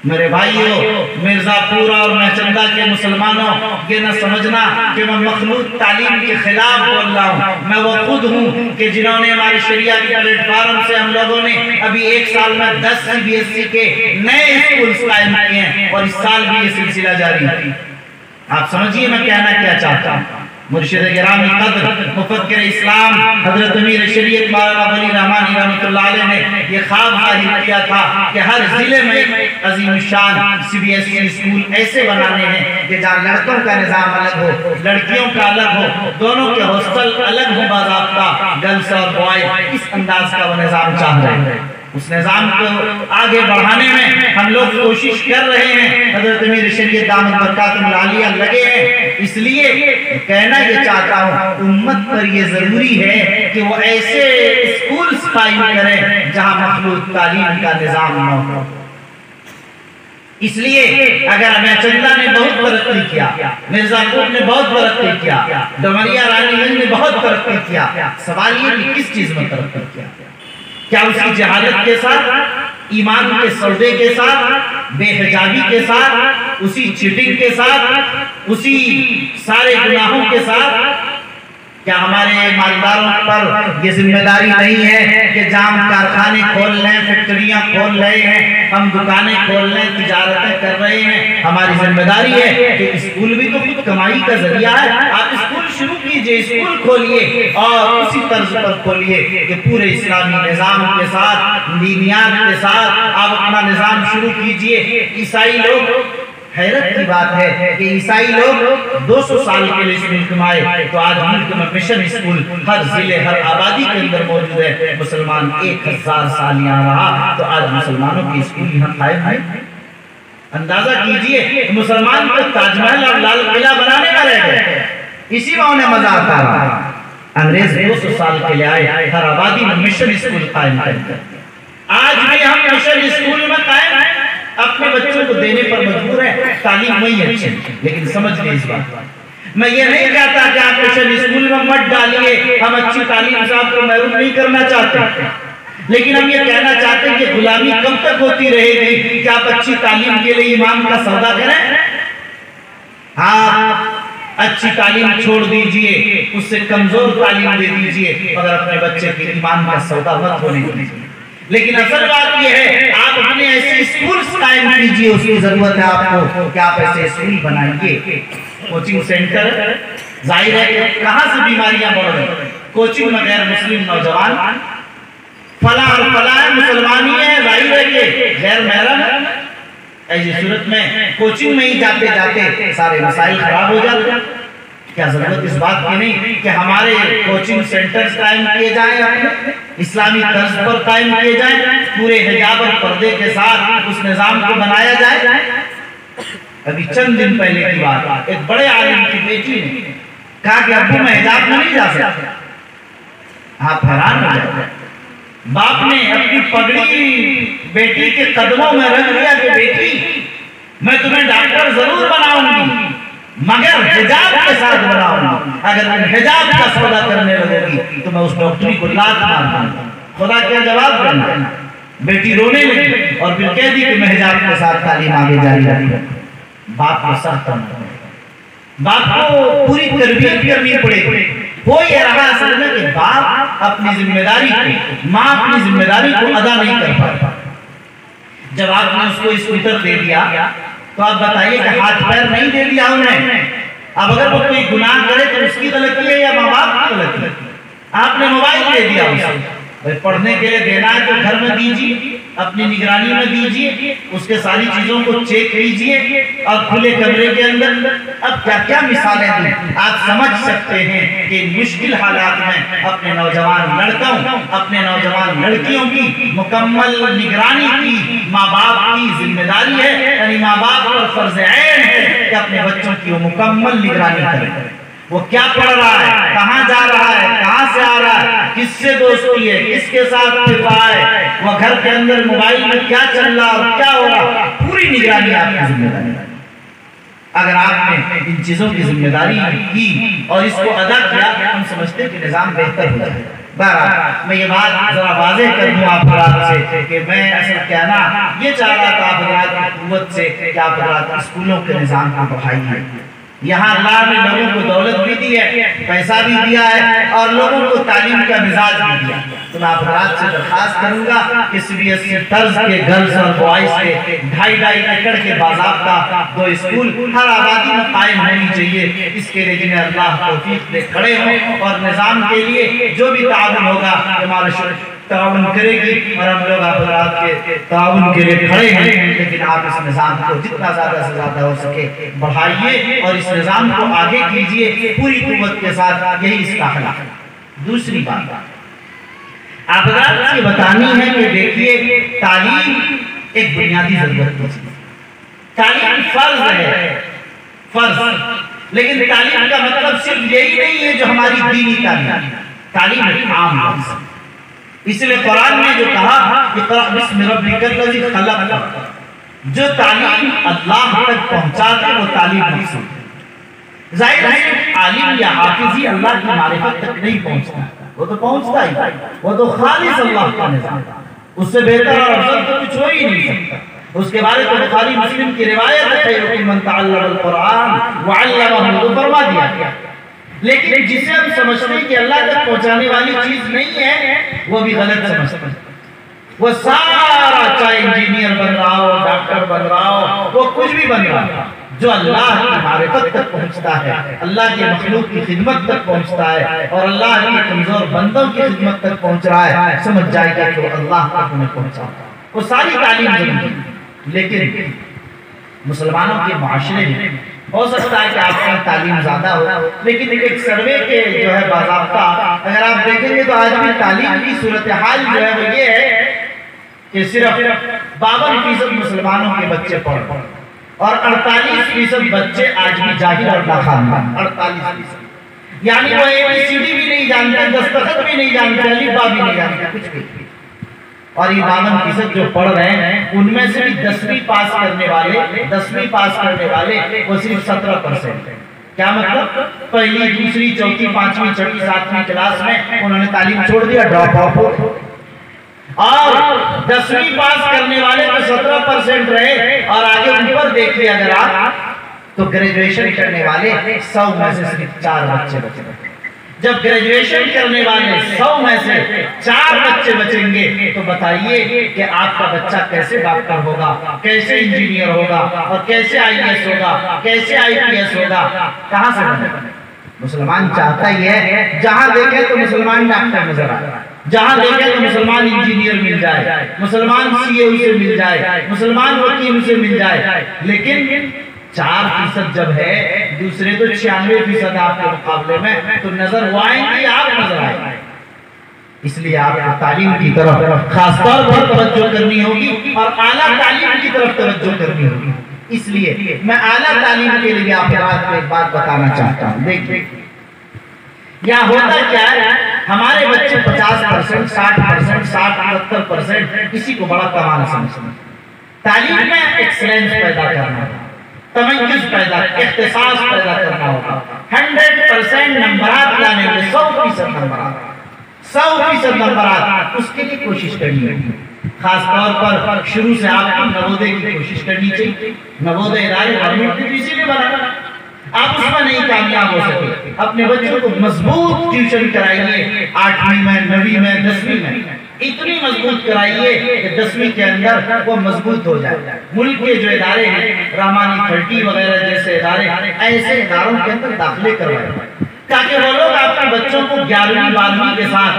میرے بھائیوں، مرزا پورہ اور میچندہ کے مسلمانوں، یہ نہ سمجھنا کہ میں مخلوط تعلیم کے خلاف بول رہا ہوں. میں وہ خود ہوں کہ جنہوں نے ہمارے شریعہ کے پلیٹ فارم سے ہم لوگوں نے ابھی 1 سال میں 10 CBSE کے نئے اسکولز قائم کیے ہیں اور اس سال بھی یہ سلسلہ جاری ہے. آپ سمجھیے میں کہنا کیا چاہتا ہوں. مرشد گرامی قدر مفکر اسلام حضرت امیر شریعت مولانا ولی رحمانی رحمۃ اللہ علیہ نے یہ خواب ظاہر کیا تھا کہ ہر ضلع میں عظیم الشان CBSE اسکول ایسے بنانے ہیں کہ جہاں لڑکوں کا نظام الگ ہو، لڑکیوں کا الگ ہو، دونوں کے ہاسٹل الگ ہو باضابطہ، گرلز اور بوائز. اس انداز کا وہ نظام چاہ رہے ہیں. اس نظام کو آگے بڑھانے میں ہم لوگ کوشش کر رہے ہیں. حضرت امیر شریعت دامت برکاتہ العالیہ لگے ہیں. اس لیے کہنا یہ چاہتا ہوں امت پر یہ ضروری ہے کہ وہ ایسے اسکولز قائم کریں جہاں مخلوط تعلیم کا نظام نہ ہو. اس لیے اگر میچندہ نے بہت ترقی کیا، مرزا پور نے بہت ترقی کیا، ڈمریا رانی گنج نے بہت ترقی کیا، سوال یہ کہ کس چیز میں ترقی کیا؟ کیا اسی جہالت کے ساتھ، ایمان کے سودے کے ساتھ، بے حجابی کے ساتھ، اسی چیٹنگ کے ساتھ، اسی سارے گناہوں کے ساتھ؟ کیا ہمارے مالداروں پر یہ ذمہ داری نہیں ہے کہ جہاں ہم کارخانے کھول لیں، فیکٹریاں کھول رہے ہیں، ہم دکانیں کھول لیں، تجارتیں کر رہے ہیں، ہماری ذمہ داری ہے کہ اسکول بھی تو خود کمائی کا ذریعہ ہے. آپ اسکول شروع کیجئے، اسکول کھولیے اور اسی طرز پر کھولیے کہ پورے اسلامی نظام کے ساتھ، دینیات کے ساتھ آپ اپنا نظام شروع کیجئے. عیسائی لوگ، حیرت کی بات ہے کہ عیسائی لوگ 200 سال کے لیے اس ملک میں آئے تو آج ملک میں مشن اسکول ہر ضلع، ہر آبادی کے اندر موجود ہے. مسلمان 1000 سال یہاں رہا تو آج مسلمانوں کی اسکول یہاں قائم ہے. اندازہ کیجئے مسلمان کو تاج محل اور لال قلعہ بنانے کا رہ گئے، اسی میں انہیں مزہ آتا رہا. انگریز 200 سال کے لیے آئے، ہر آبادی میں مشن اسکول قائم کرتے. آج بھی ہم مشن اسکول میں قائم ہیں، اپنے بچوں کو دینے پر مجبور ہے. تعلیم وہی اچھی لیکن سمجھ لیں اس بات. میں یہ نہیں کہتا کہ آپ مشن اسکول میں مت ڈالیے، ہم اچھی تعلیم سے آپ کو محروم نہیں کرنا چاہتے، لیکن ہم یہ کہنا چاہتے ہیں کہ غلامی کب تک ہوتی رہے گی کہ آپ اچھی تعلیم کے لیے ایمان کا سودا کریں؟ آپ اچھی تعلیم چھوڑ دیجئے، اس سے کمزور تعلیم دے دیجئے، مگر اپنے بچے کے ایمان کا سودا مت ہونے دیجئے. لیکن اصل بات یہ ہے آپ اپنے ایسے اسکولز قائم کیجئے. اس کی ضرورت ہے آپ کو کہ آپ ایسے اسکول بنائیے. کوچنگ سینٹر، ظاہر ہے کہ کہاں سے بیماریاں بڑھ رہی ہیں. کوچنگ میں غیر مسلم نوجوان فلاں اور فلاں مسلمانی ہے، ظاہر ہے کہ غیر محرم ہے. ایسی صورت میں کوچنگ میں ہی جاتے جاتے سارے مسائل خراب ہو جاتے ہیں. کیا ضرورت اس بات کی نہیں کہ ہمارے کوچنگ سینٹرز قائم کیے جائیں، اسلامی طرز پر قائم کیے جائیں، پورے حجاب اور پردے کے ساتھ اس نظام کو بنایا جائے. ابھی چند دن پہلے کی بات، ایک بڑے عالم کی بیٹی نے کہا کہ ابو میں حجاب میں نہیں جا سکتا. آپ حیران ہو جائے. باپ نے اپنی پگڑی بیٹی کے قدموں میں رکھ دیا کہ بیٹی میں تمہیں ڈاکٹر ضرور بناؤں گی مگر حجاب کے ساتھ بناؤں گی. اگر تم حجاب کا سودا کرنے لگو گی تو میں اس ڈاکٹری کو لات مار دوں گا. خدا کیا جواب دینا؟ بیٹی رونے لگی اور پھر کہہ دی کہ میں حجاب کے ساتھ تعلیم آگے جاری رکھوں. باپ کو سخت کرنا، باپ کو پوری تربیت کرنی پڑے گی. وہ یہ رہا اصل میں کہ باپ اپنی ذمہ داری کو، ماں اپنی ذمہ داری کو ادا نہیں کر پاتا. جب آپ نے اس کو اسکوٹر دے دیا تو آپ بتائیے کہ ہاتھ پیر نہیں دے دیا انہیں. اب اگر وہ کوئی گناہ کرے تو اس کی غلطی ہے یا ماں باپ کی غلطی ہے؟ آپ نے موبائل دے دیا اسے، پڑھنے کے لیے دینا ہے تو گھر میں دیجیے. اپنی نگرانی میں دیجیے، اس کے ساری چیزوں کو چیک کیجیے اور کھلے کمرے کے اندر اب کیا کیا مثالیں دیں آپ سمجھ سکتے ہیں کہ مشکل حالات میں اپنے نوجوان لڑکوں اپنے نوجوان لڑکیوں کی مکمل نگرانی کی ماں باپ کی ذمہ داری ہے، یعنی ماں باپ پر فرض عین ہے کہ اپنے بچوں کی وہ مکمل نگرانی کریں۔ وہ کیا پڑھ رہا ہے، کہاں جا رہا ہے، کہاں سے آ رہا ہے، کس سے دوستی ہے، کس کے ساتھ پھر رہا ہے، وہ گھر کے اندر موبائل میں کیا چل رہا اور کیا ہو رہا، پوری نگرانی آپ کی ذمہ داری ہے۔ اگر آپ نے ان چیزوں کی ذمہ داری کی اور اس کو ادا کیا، ہم سمجھتے ہیں کہ نظام بہتر ہو جائے۔ بہرحال میں یہ بات ذرا واضح کر دوں آپ حضرات سے کہ میں اصل کہنا یہ چاہ رہا تھا آپ حضرات کی قوت سے کہ آپ حضرات اسکولوں کے نظام کو بڑھائیے۔ یہاں اللہ نے لوگوں کو دولت بھی دی ہے، پیسہ بھی دیا ہے اور لوگوں کو تعلیم کا مزاج بھی دیا۔ تو میں آپ حضرات سے درخواست کروں گا کہ CBSE طرز کے گرلز اور بوائز کے 2.5 ایکڑ کے باضابطہ 2 اسکول ہر آبادی میں قائم ہونی چاہیے۔ اس کے لیے جنہیں اللہ توفیق دے کھڑے ہوں اور نظام کے لیے جو بھی تعاون ہوگا ہمارا تعاون کرے گی اور ہم لوگ آپ حضرات کے تعاون کے لیے کھڑے ہیں، لیکن آپ اس نظام کو جتنا زیادہ سے زیادہ ہو سکے بڑھائیے اور اس نظام کو آگے کیجئے پوری قوت کے ساتھ، یہی اس کا حل ہے۔ دوسری بات آپ حضرات سے بتانی ہے کہ دیکھیے تعلیم ایک بنیادی ضرورت ہے، تعلیم فرض ہے، فرض، لیکن تعلیم کا مطلب صرف یہی نہیں ہے جو ہماری دینی تعلیم، تعلیم ایک عام لفظ ہے۔ اس لیے قرآن نے جو کہا اقرأ بسم ربک الذی خلق، جو تعلیم اللہ تک پہنچاتے وہ تعلیم مقصود ہے۔ ظاہر ہے عالم یا حافظ ہی اللہ کی معرفت تک نہیں پہنچتا، وہ تو پہنچتا ہی، وہ تو خالص اللہ کا نظام، اس سے بہتر اور افضل تو کچھ ہو ہی نہیں سکتا۔ اس کے بارے تو بخاری مسلم کی روایت ہے خیرکم من تعلم القرآن وعلمہ، تو فرما دیا گیا۔ لیکن جسے ہم سمجھتے ہیں کہ اللہ تک پہنچانے والی چیز نہیں ہے، وہ بھی غلط سمجھتے ہیں۔ وہ سارا چاہے انجینئر بن رہا ہو، ڈاکٹر بن رہا ہو، وہ کچھ بھی بن رہا ہو، جو اللہ کی معرفت تک پہنچتا ہے، اللہ کے مخلوق کی خدمت تک پہنچتا ہے اور اللہ کی کمزور بندوں کی خدمت تک پہنچ رہا ہے، سمجھ جائے گا کہ وہ اللہ تک انہیں پہنچا۔ وہ ساری تعلیم ضروری ہے، لیکن مسلمانوں کے معاشرے میں ہو سکتا ہے کہ آپ کا تعلیم زیادہ ہو، لیکن ایک سروے کے جو ہے باضابطہ اگر آپ دیکھیں گے تو آج بھی تعلیم کی صورتحال جو ہے وہ یہ ہے کہ صرف 52% مسلمانوں کے بچے پڑھ اور 48% بچے آج بھی جاہل اور ناخواندان، 48%، یعنی وہ ABCD بھی نہیں جانتے، دستخط بھی نہیں جانتے، الف با بھی نہیں جانتے، کچھ بھی۔ اور یہ 52% جو پڑھ رہے ہیں ان میں سے بھی 10ویں پاس کرنے والے وہ صرف 17% ہیں۔ کیا مطلب؟ پہلی، دوسری، چوتھی، پانچویں، چھٹی، ساتویں کلاس میں انہوں نے تعلیم چھوڑ دیا، ڈراپ آؤٹ ہو، اور 10ویں پاس کرنے والے تو 17% رہے، اور آگے اوپر دیکھیے اگر آپ تو گریجویشن کرنے والے 100 میں سے صرف 4 بچے بچے۔ جب گریجویشن کرنے والے 100 میں سے 4 بچے بچیں گے تو بتائیے کہ آپ کا بچہ کیسے ڈاکٹر ہوگا، کیسے انجینئر ہوگا، اور کیسے IAS ہوگا، کیسے IPS ہوگا، کہاں سے بنے گا؟ مسلمان چاہتا ہی ہے جہاں دیکھے تو مسلمان ڈاکٹر نظر آئے، جہاں دیکھے تو مسلمان انجینئر مل جائے، مسلمان CA سے مل جائے، مسلمان وکیل سے مل جائے، لیکن 4% جب ہے، دوسرے تو 96% آپ کے مقابلے میں، تو نظر وہ آئیں گے، آپ نظر آئیں گے۔ اس لیے آپ کو تعلیم کی طرف خاص طور پر توجہ کرنی ہوگی اور اعلیٰ تعلیم کی طرف توجہ کرنی ہوگی۔ اس لیے میں اعلیٰ تعلیم کے لیے آپ کو ایک بات بتانا چاہتا ہوں۔ دیکھیں یہاں ہوتا کیا ہے، ہمارے بچے 50%، 60%، 60-70% کسی کو بڑا کمال سمجھتے ہیں۔ تعلیم میں ایکسلنس پیدا کرنا ہے، تمیز پیدا، اختصاص پیدا کرنا ہوگا، 100% نمبرات لانے کے، 100% نمبرات، 100% نمبرات، اس کے لیے کوشش کرنی ہوگی۔ خاص طور پر شروع سے آپ کو نوودے کی کوشش کرنی چاہیے۔ نوودے ادارے گورنمنٹ نے اسی لیے بنایا، آپ اس میں نہیں کامیاب ہو سکے۔ اپنے بچوں کو مضبوط ٹیوشن کرائیے، 8ویں میں، 9ویں میں، 10ویں میں، اتنی مضبوط کرائیے کہ 10ویں کے اندر وہ مضبوط ہو جائے۔ ملک کے جو ادارے ہیں، رحمانی 30 وغیرہ جیسے ادارے، ایسے اداروں کے اندر داخلے کروائیں تاکہ وہ لوگ آپ کے بچوں کو 11ویں 12ویں کے ساتھ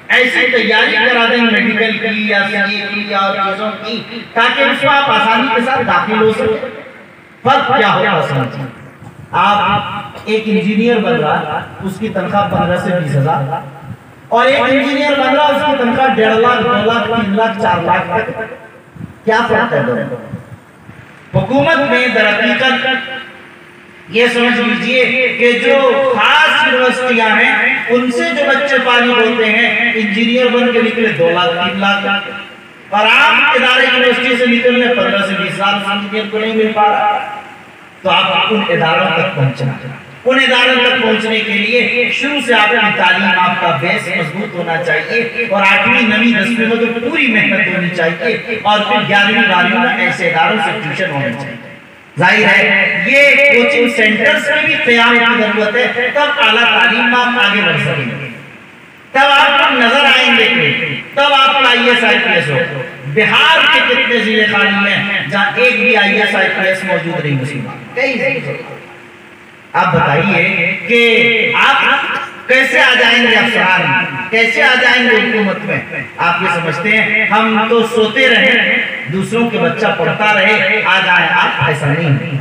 ایسی تیاری کرا دیں میڈیکل کی یا سی اے کی یا چیزوں کی تاکہ اس میں آپ آسانی کے ساتھ داخل ہو سکیں۔ فرق کیا ہوگا سمجھیں، آپ ایک انجینئر بن رہا، اس کی تنخواہ 15 سے 20 ہزار، اور ایک انجینئر بن رہا اس کی تنخواہ 1.5 لاکھ 2 لاکھ 3 لاکھ 4 لاکھ تک، کیا فرق ہے دونوں؟ حکومت میں در حقیقت یہ سمجھ لیجئے کہ جو خاص یونیورسٹیاں ہیں ان سے جو بچے فارغ ہوتے ہیں انجینئر بن کے نکلے 2 لاکھ 3 لاکھ، اور عام ادارے یونیورسٹی سے نکلنے 15 سے 20 لاکھ انجینئر کو نہیں مل پا رہا۔ تو آپ ان اداروں تک پہنچنا، ان اداروں تک پہنچنے کے لیے شروع سے آپ کی تعلیم، آپ کا بیس مضبوط ہونا چاہیے، اور 8ویں 9ویں 10ویں میں تو پوری محنت ہونی چاہیے، اور پھر 11ویں 12ویں میں ایسے اداروں سے ٹیوشن ہونا چاہیے۔ ظاہر ہے یہ کوچنگ سینٹرز میں بھی قیام کی ضرورت ہے، تب اعلیٰ تعلیم میں آپ آگے بڑھ سکیں گے، تب آپ کو نظر آئیں گے کہ تب آپ کا IAS IPS ہو۔ بہار کے کتنے ضلع خالی ہیں جہاں ایک بھی IAS IPS موجود نہیں مسلمان، کئی ضلع۔ آپ بتائیے کہ آپ کیسے آ جائیں گے افسران، کیسے آ جائیں گے حکومت میں؟ آپ یہ سمجھتے ہیں ہم تو سوتے رہے، دوسروں کے بچہ پڑھتا رہے آ جائیں آپ؟ ایسا نہیں۔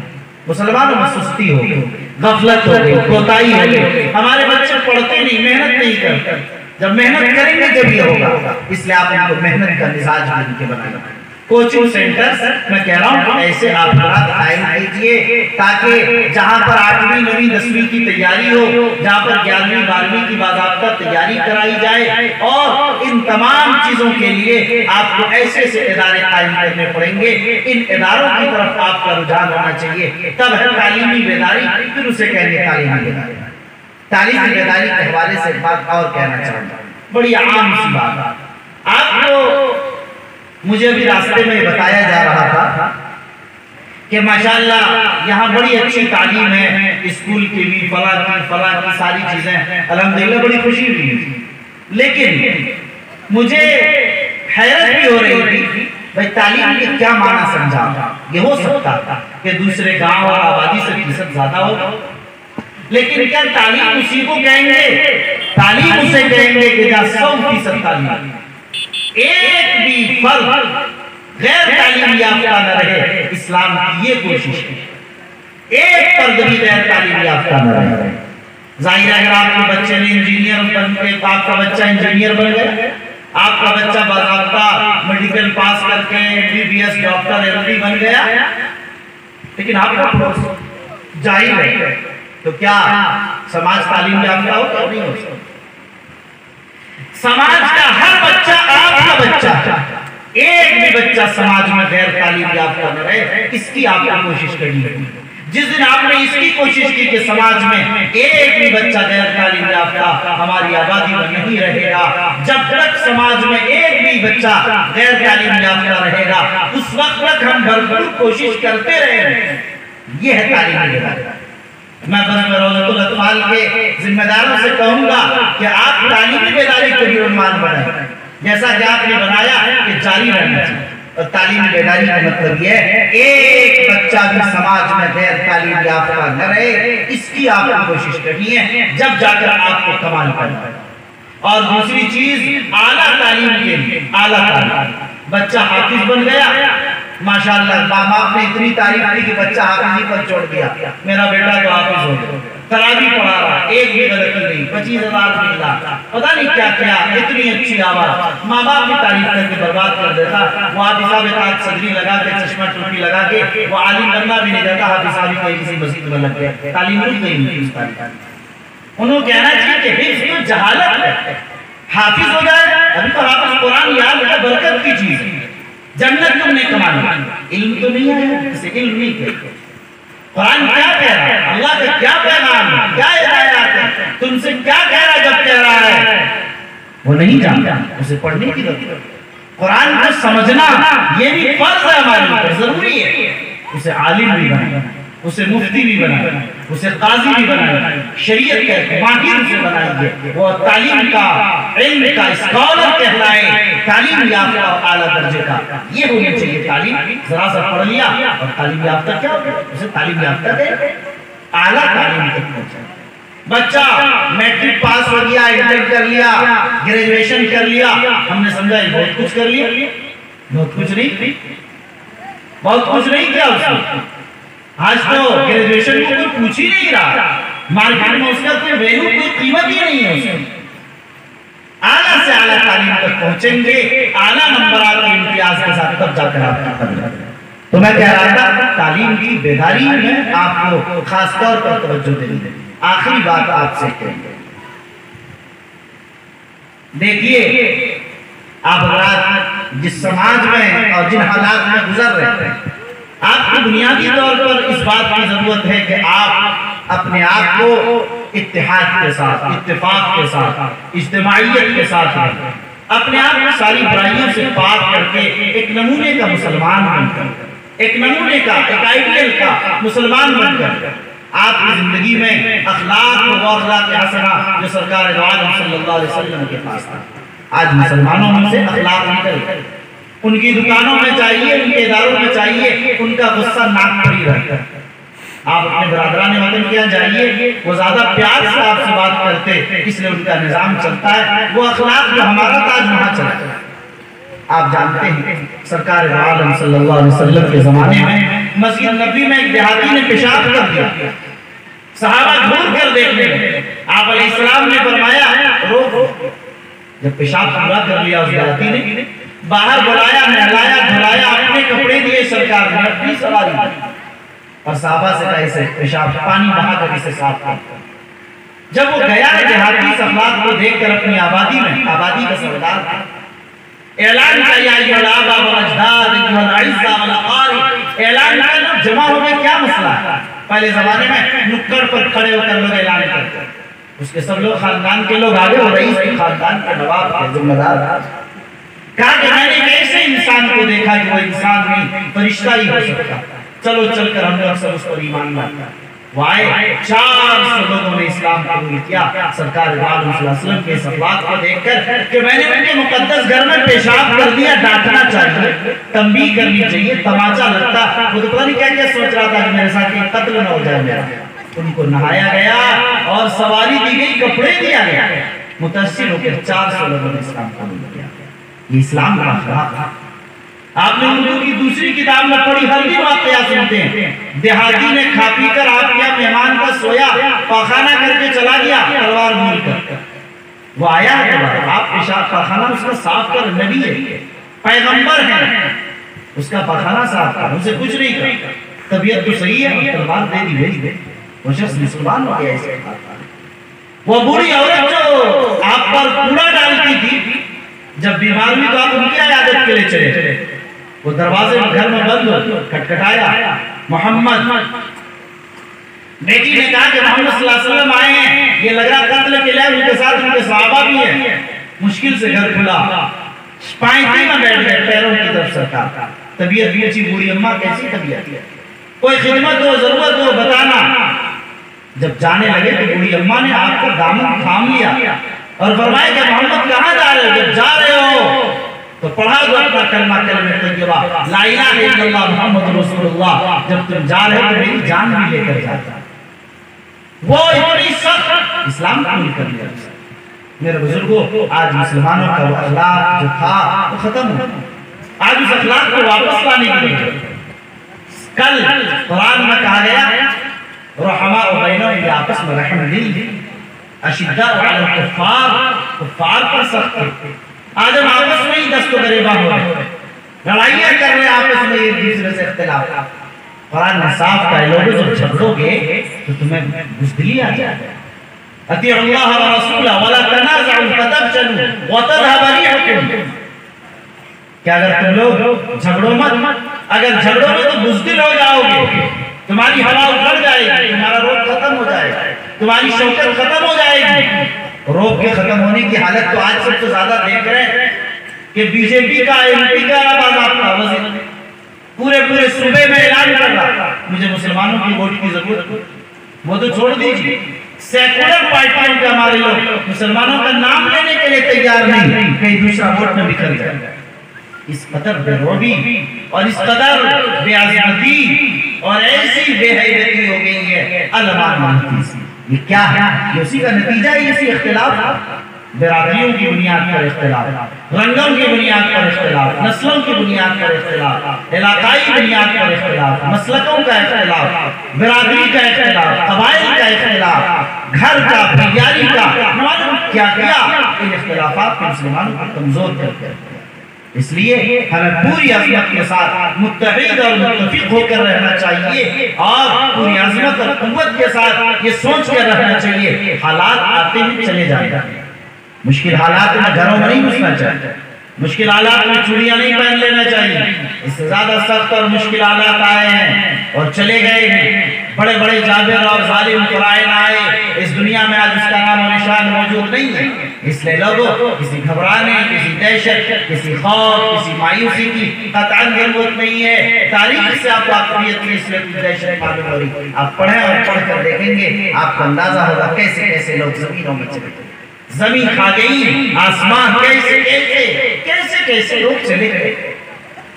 مسلمانوں میں سستی ہو گئی، غفلت ہو گئی، کوتاہی ہو گئی، ہمارے بچے پڑھتے نہیں، محنت نہیں کرتے۔ جب محنت کریں گے جب یہ ہوگا، اس لیے آپ ان کو محنت کا مزاج بن کے بنائیں۔ کوچنگ سینٹر میں کہہ رہا ہوں ایسے آپ قائم کیجئے تاکہ جہاں پر 8ویں 9ویں 10ویں کی تیاری ہو، جہاں پر 11ویں 12ویں کی باضابطہ تیاری کرائی جائے، اور ان تمام چیزوں کے لیے آپ کو ایسے ایسے ادارے قائم کرنے پڑیں گے۔ ان اداروں کی طرف آپ کا رجحان ہونا چاہیے، تب ہے تعلیمی بیداری۔ پھر اسے کہیں گے تعلیمی بیداری۔ تعلیمی بیداری کے حوالے سے بات اور کہنا چاہوں گا، بڑی عام سی بات آپ کو، مجھے بھی راستے میں بتایا جا رہا تھا کہ ماشاءاللہ یہاں بڑی اچھی تعلیم ہے، اسکول کی بھی، فلاں کی ساری چیزیں، الحمدللہ بڑی خوشی ہوئی، لیکن مجھے حیرت بھی ہو رہی تھی بھائی تعلیم کے کیا معنی سمجھا۔ یہ ہو سکتا تھا کہ دوسرے گاؤں اور آبادی سے فیصد زیادہ ہو، لیکن کیا تعلیم اسی کو کہیں گے؟ تعلیم اسے کہیں گے کہ جہاں 100% تعلیم، ایک بھی فرد غیر تعلیم یافتہ نہ رہے۔ اسلام کی یہ کوشش ہے، ایک فرد بھی غیر تعلیم یافتہ نہ رہے۔ ظاہر ہے اگر آپ کے بچے نے انجینئر بن کے، آپ کا بچہ انجینئر بن گیا، آپ کا بچہ باضابطہ میڈیکل پاس کر کے MBBS ڈاکٹر MD بن گیا، لیکن آپ کا جاہل ہے، تو کیا سماج تعلیم یافتہ ہو یا نہیں ہو سکتا؟ سماج کا ہر بچہ آپ کا بچہ، ایک بھی بچہ سماج میں غیر تعلیم یافتہ نہ رہے، اس کی آپ کو کوشش کرنی ہے۔ جس دن آپ نے اس کی کوشش کی کہ سماج میں ایک بھی بچہ غیر تعلیم یافتہ ہماری آبادی میں نہیں رہے گا، جب تک سماج میں ایک بھی بچہ غیر تعلیم یافتہ رہے گا اس وقت تک ہم بھرپور کوشش کرتے رہیں گے۔ یہ ہے تعلیمی بیداری۔ میں بس روضۃ الاطفال کے ذمہ داروں سے کہوں گا کہ آپ تعلیمی بیداری کو بھی عنوان بنائیں، جیسا کہ آپ نے بنایا کہ جاری رہنا چاہیے۔ اور تعلیمی بیداری کا مطلب یہ ہے ایک بچہ بھی سماج میں غیر تعلیم یافتہ نہ رہے، اس کی آپ کو کوشش کرنی ہے، جب جا کر آپ کو کمال کرنا ہے۔ اور دوسری چیز اعلیٰ تعلیم کے لیے، اعلیٰ تعلیم، بچہ حافظ بن گیا، ماشاءاللہ ماں باپ نے اتنی تعریف کی کہ بچہ حافظی پر چھوڑ دیا، میرا بیٹا تو حافظ ہو گیا، تراویح پڑھا رہا، ایک بھی غلطی نہیں، 25,000 ملا، پتہ نہیں کیا کیا، اتنی اچھی آواز، ماں باپ کی تعریف کر کے برباد کر دیتا۔ وہ حافظ صاحب ایک صدری لگا کے، چشمہ ٹوپی لگا کے، وہ عالم بننا بھی نہیں دیتا، حافظ صاحب کوئی کسی مسجد میں لگ گیا، تعلیم رک گئی ان کی اس تعلیم۔ انہوں کہنا چاہیے کہ حفظ تو جہالت ہے، حافظ ہو جائے، ابھی تو حافظ قرآن یاد ہے، برکت کی چیز ہے، جنت تم نے کمانی، علم تو نہیں آیا، اسے علم نہیں کہتے۔ قرآن کیا کہہ رہا ہے، اللہ کا کیا پیغام ہے، کیا ہدایات ہے، تم سے کیا کہہ رہا ہے جب کہہ رہا ہے وہ نہیں جانتا، اسے پڑھنے کی ضرورت ہے۔ قرآن کو سمجھنا یہ بھی فرض ہے ہمارے اوپر، ضروری ہے۔ اسے عالم بھی بنائے، اسے مفتی بھی بنائے، اسے قاضی بھی بنائے، شریعت کے ماہر اسے بنائیے، وہ تعلیم کا، علم کا اسکالر کہلائے، تعلیم یافتہ اور اعلیٰ درجے کا یہ ہونی چاہیے۔ تعلیم ذرا سا پڑھ لیا اور تعلیم یافتہ کیا ہوگا، اسے تعلیم یافتہ کہتے ہیں، اعلیٰ تعلیم تک پہنچا۔ بچہ میٹرک پاس ہو گیا، انٹر کر لیا، گریجویشن کر لیا، ہم نے سمجھا یہ بہت کچھ کر لیا. بہت کچھ نہیں، بہت کچھ نہیں کیا اس نے. آج تو گریجویشن کو کوئی پوچھ ہی نہیں رہا، مارکیٹ میں اس کا کوئی ویلیو، کوئی قیمت ہی نہیں ہے اس کی. اعلیٰ سے اعلیٰ تعلیم تک پہنچیں گے، اعلیٰ نمبرات کے امتیاز کے ساتھ، تب جا کر آپ کی قدر ہے. تو میں کہہ رہا تھا تعلیم کی بیداری میں آپ کو خاص طور پر توجہ دینی ہے. آخری بات آپ سے کہیں گے، دیکھیے آپ حضرات جس سماج میں اور جن حالات میں گزر رہے ہیں، آپ کو بنیادی طور پر اس بات کی ضرورت ہے کہ آپ اپنے آپ کو اتحاد کے ساتھ، اتفاق کے ساتھ، اجتماعیت کے ساتھ رہیں. اپنے آپ کو ساری برائیوں سے پاک کر کے ایک نمونے کا مسلمان بن کر، ایک نمونے کا، ایک آئیڈیل کا مسلمان بن کر آپ کی زندگی میں اخلاق و اخلاق حسنہ جو سرکار دو عالم صلی اللہ علیہ وسلم کے پاس تھا، آج مسلمانوں میں سے اخلاق نکل گئے. ان کی دکانوں میں چاہیے، ان کے اداروں میں چاہیے، ان کا غصہ ناک پر ہی رہتا ہے. آپ اپنے برادران وطن کے یہاں جائیے، وہ زیادہ پیار سے آپ سے بات کرتے، اس لیے ان کا نظام چلتا ہے. وہ اخلاق جو ہمارا تاج وہاں چلتا ہے. آپ جانتے ہیں سرکار دو عالم صلی اللہ علیہ وسلم کے زمانے میں مسجد نبی میں ایک دیہاتی نے پیشاب کر دیا. صحابہ گھور کر دیکھنے لگے. آپ علیہ السلام نے فرمایا روک. جب پیشاب پورا کر لیا اس دیہاتی نے، باہر بلایا، نہلایا، دھلایا، اپنے کپڑے دیے سرکار نے، اپنی سواری دی، اور صحابہ سے کہا اسے پیشاب پانی بہا کر اسے صاف کر. جب وہ گیا دیہاتی اس اخلاق کو دیکھ کر اپنی آبادی میں، آبادی کا سردار تھا، اعلان کیا ایھا الآباء والاجداد ایھا الاعزاء والاقارب. اعلان کیا، جمع ہو گئے، کیا مسئلہ ہے؟ پہلے زمانے میں نکڑ پر کھڑے ہو کر لوگ اعلان کرتے، اس کے سب لوگ خاندان کے لوگ آگے، اور رئیس کے خاندان کے نواب کے ذمہ دار. کہا کہ میں نے ایک ایسے انسان کو دیکھا کہ وہ انسان نہیں فرشتہ ہی ہو سکتا. چلو چل کر ہم نے اکثر اس پر ایمان لایا. وہ آئے، 400 لوگوں نے اسلام قبول کیا. سرکار دو عالم صلی اللہ علیہ وسلم کے اس اخلاق کو دیکھ کر کہ میں نے ان کے مقدس گھر میں پیشاب کر دیا، ڈانٹنا چاہیے، تنبیہ کرنی چاہیے، تماچا لگتا. وہ تو پتہ نہیں کیا کیا سوچ رہا تھا کہ میرے ساتھ یہ قتل نہ ہو جائے میرا. ان کو نہایا گیا اور سواری دی گئی، کپڑے دیا گیا. متاثر ہو کر 400 لوگوں نے اسلام قبول کیا. یہ اسلام کا اخلاق ہے. آپ نے اردو کی دوسری کتاب میں پڑھی، ہر دن واقعہ سنتے ہیں. دیہاتی نے کھا پی کر آپ کیا مہمان کا سویا، پاخانہ کر کے چلا گیا تلوار بھول کر. وہ آیا ہے آپ پیشاب پاخانہ اس کا صاف کر، نبی ہے، پیغمبر ہے، اس کا پاخانہ صاف کر، اسے کچھ نہیں کر. طبیعت تو صحیح ہے، تلوار دے دی، بھیج دے. وہ شخص مسلمان ہو گیا. اسے وہ بوڑھی عورت جو آپ پر کوڑا ڈالتی تھی، جب بیمار ہوئی تو آپ ان کی عیادت کے لیے چلے. وہ دروازے میں گھر میں بند ہو، کھٹکھٹایا، محمد. بیٹی نے کہا کہ محمد صلی اللہ علیہ وسلم آئے ہیں، یہ لگ رہا قتل کے لیے، ان کے ساتھ ان کے صحابہ بھی ہیں. مشکل سے گھر کھلا، پائنٹی میں بیٹھ گئے، پیروں کی طرف سرکار. طبیعت بھی اچھی، بوڑھی اماں کیسی طبیعت ہے، کوئی خدمت ہو، ضرورت ہو بتانا. جب جانے لگے تو بوڑھی اماں نے آپ کو دامن تھام لیا اور فرمایا کہ محمد کہاں جا رہے ہو؟ جب جا رہے ہو تو پڑھا دو اپنا کلمہ طیبہ، لا الہ الا اللہ محمد رسول اللہ. جب تم جا رہے ہو تو میری جان بھی لے کر جاتا. وہ اتنی سخت اسلام قبول کر لیا. میرے بزرگوں، آج مسلمانوں کا وہ اخلاق جو تھا وہ ختم ہو. آج اس اخلاق کو واپس لانے کے لیے کل قرآن میں کہا گیا رحماء بینہم، یہ آپس میں رحم دل، اشداء علی الکفار، کفار پر سخت تھے. آج ہم آپس میں ہی دست و گریباں ہو رہے ہیں، لڑائیاں کر رہے ہیں آپس میں ایک دوسرے سے اختلاف. قرآن نے صاف کہا ہے لوگوں جب جھگڑو گے تو تمہیں بزدلی آ جائے. اطیعوا اللہ ورسولہ ولا تنازعوا فتفشلوا وتذهب ريحكم. کہ اگر تم لوگ جھگڑو مت، اگر جھگڑو گے تو بزدل ہو جاؤ گے، تمہاری ہوا اکھڑ جائے گی، تمہارا روب ختم ہو جائے گا، تمہاری شوکت ختم ہو جائے گی. روب کے ختم ہونے کی حالت تو آج سب سے زیادہ دیکھ رہے ہیں کہ بی جے پی کا ایم پی کا باضابطہ وزیر پورے صوبے میں اعلان کر رہا مجھے مسلمانوں کی ووٹ کی ضرورت ہے. وہ تو چھوڑ دیجیے، سیکولر پارٹیوں کے ہمارے لوگ مسلمانوں کا نام لینے کے لیے تیار نہیں، کہیں دوسرا ووٹ میں بکھر جائے. اس قدر بے روبی اور اس قدر بے عظمتی اور ایسی بے حیبتی ہو گئی ہے علمان مانتی سی. یہ کیا ہے؟ یہ اسی کا نتیجہ ہے، اسی اختلاف، برادریوں کی بنیاد پر اختلاف، رنگوں کی بنیاد پر اختلاف، نسلوں کی بنیاد پر اختلاف، علاقائی بنیاد پر اختلاف، مسلکوں کا اختلاف، برادری کا اختلاف، قبائل کا اختلاف، گھر کا، بھیاری کا، کیا کیا ان اختلافات کو مسلمانوں کو کمزور کرتے ہیں۔ اس لیے ہمیں پوری عظمت کے ساتھ متحد اور متفق ہو کر رہنا چاہیے، اور پوری عظمت اور قوت کے ساتھ یہ سوچ کر رہنا چاہیے حالات آتے ہیں چلے جائیں گے، مشکل حالات میں گھروں میں نہیں گھسنا چاہیے، مشکل حالات میں چوڑیاں نہیں پہن لینا چاہیے، اس سے زیادہ سخت اور مشکل حالات آئے ہیں اور چلے گئے ہیں، بڑے بڑے جابر اور ظالم قرائن آئے، اس دنیا میں آج اس کا نام و نشان موجود نہیں ہے، اس لیے لوگوں کسی گھبرانے، کسی دہشت، کسی خوف، کسی مایوسی کی قطعاً ضرورت نہیں ہے۔ تاریخ سے آپ کو واقعیت کی اس لیے دہشت معلوم ہو رہی، آپ پڑھیں اور پڑھ کر دیکھیں گے، آپ کو اندازہ ہوگا کیسے کیسے لوگ زمینوں میں چلے گئے، زمین کھا گئی، آسمان کیسے کیسے کیسے لوگ چلے گئے۔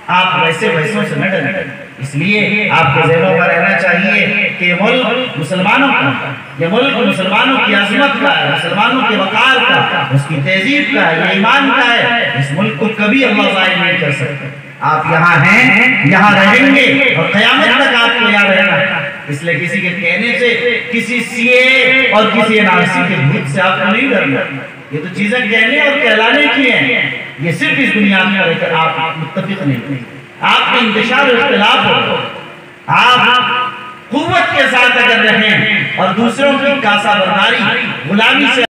آپ ویسے ویسوں سے نہ ڈریں، اس لیے آپ کے ذہنوں میں رہنا چاہیے کہ ملک مسلمانوں کا، یہ ملک مسلمانوں کی عظمت کا ہے، مسلمانوں کے وقار کا، اس کی تہذیب کا ہے، یہ ایمان کا ہے، اس ملک کو کبھی اللہ ضائع نہیں کر سکتا۔ آپ یہاں ہیں، یہاں رہیں گے اور قیامت تک آپ کو یاد رہنا ہے، اس لیے کسی کے کہنے سے، کسی سی اے اور کسی این آر سی کے بھوت سے آپ کو نہیں ڈرنا، یہ تو چیزیں کہنے اور کہلانے کی ہیں، یہ صرف اس بنیاد پر ہے کہ آپ متفق نہیں، آپ میں انتشار و اختلاف ہو، آپ قوت کے ساتھ اگر رہیں اور دوسروں کی کاسہ برداری، غلامی سے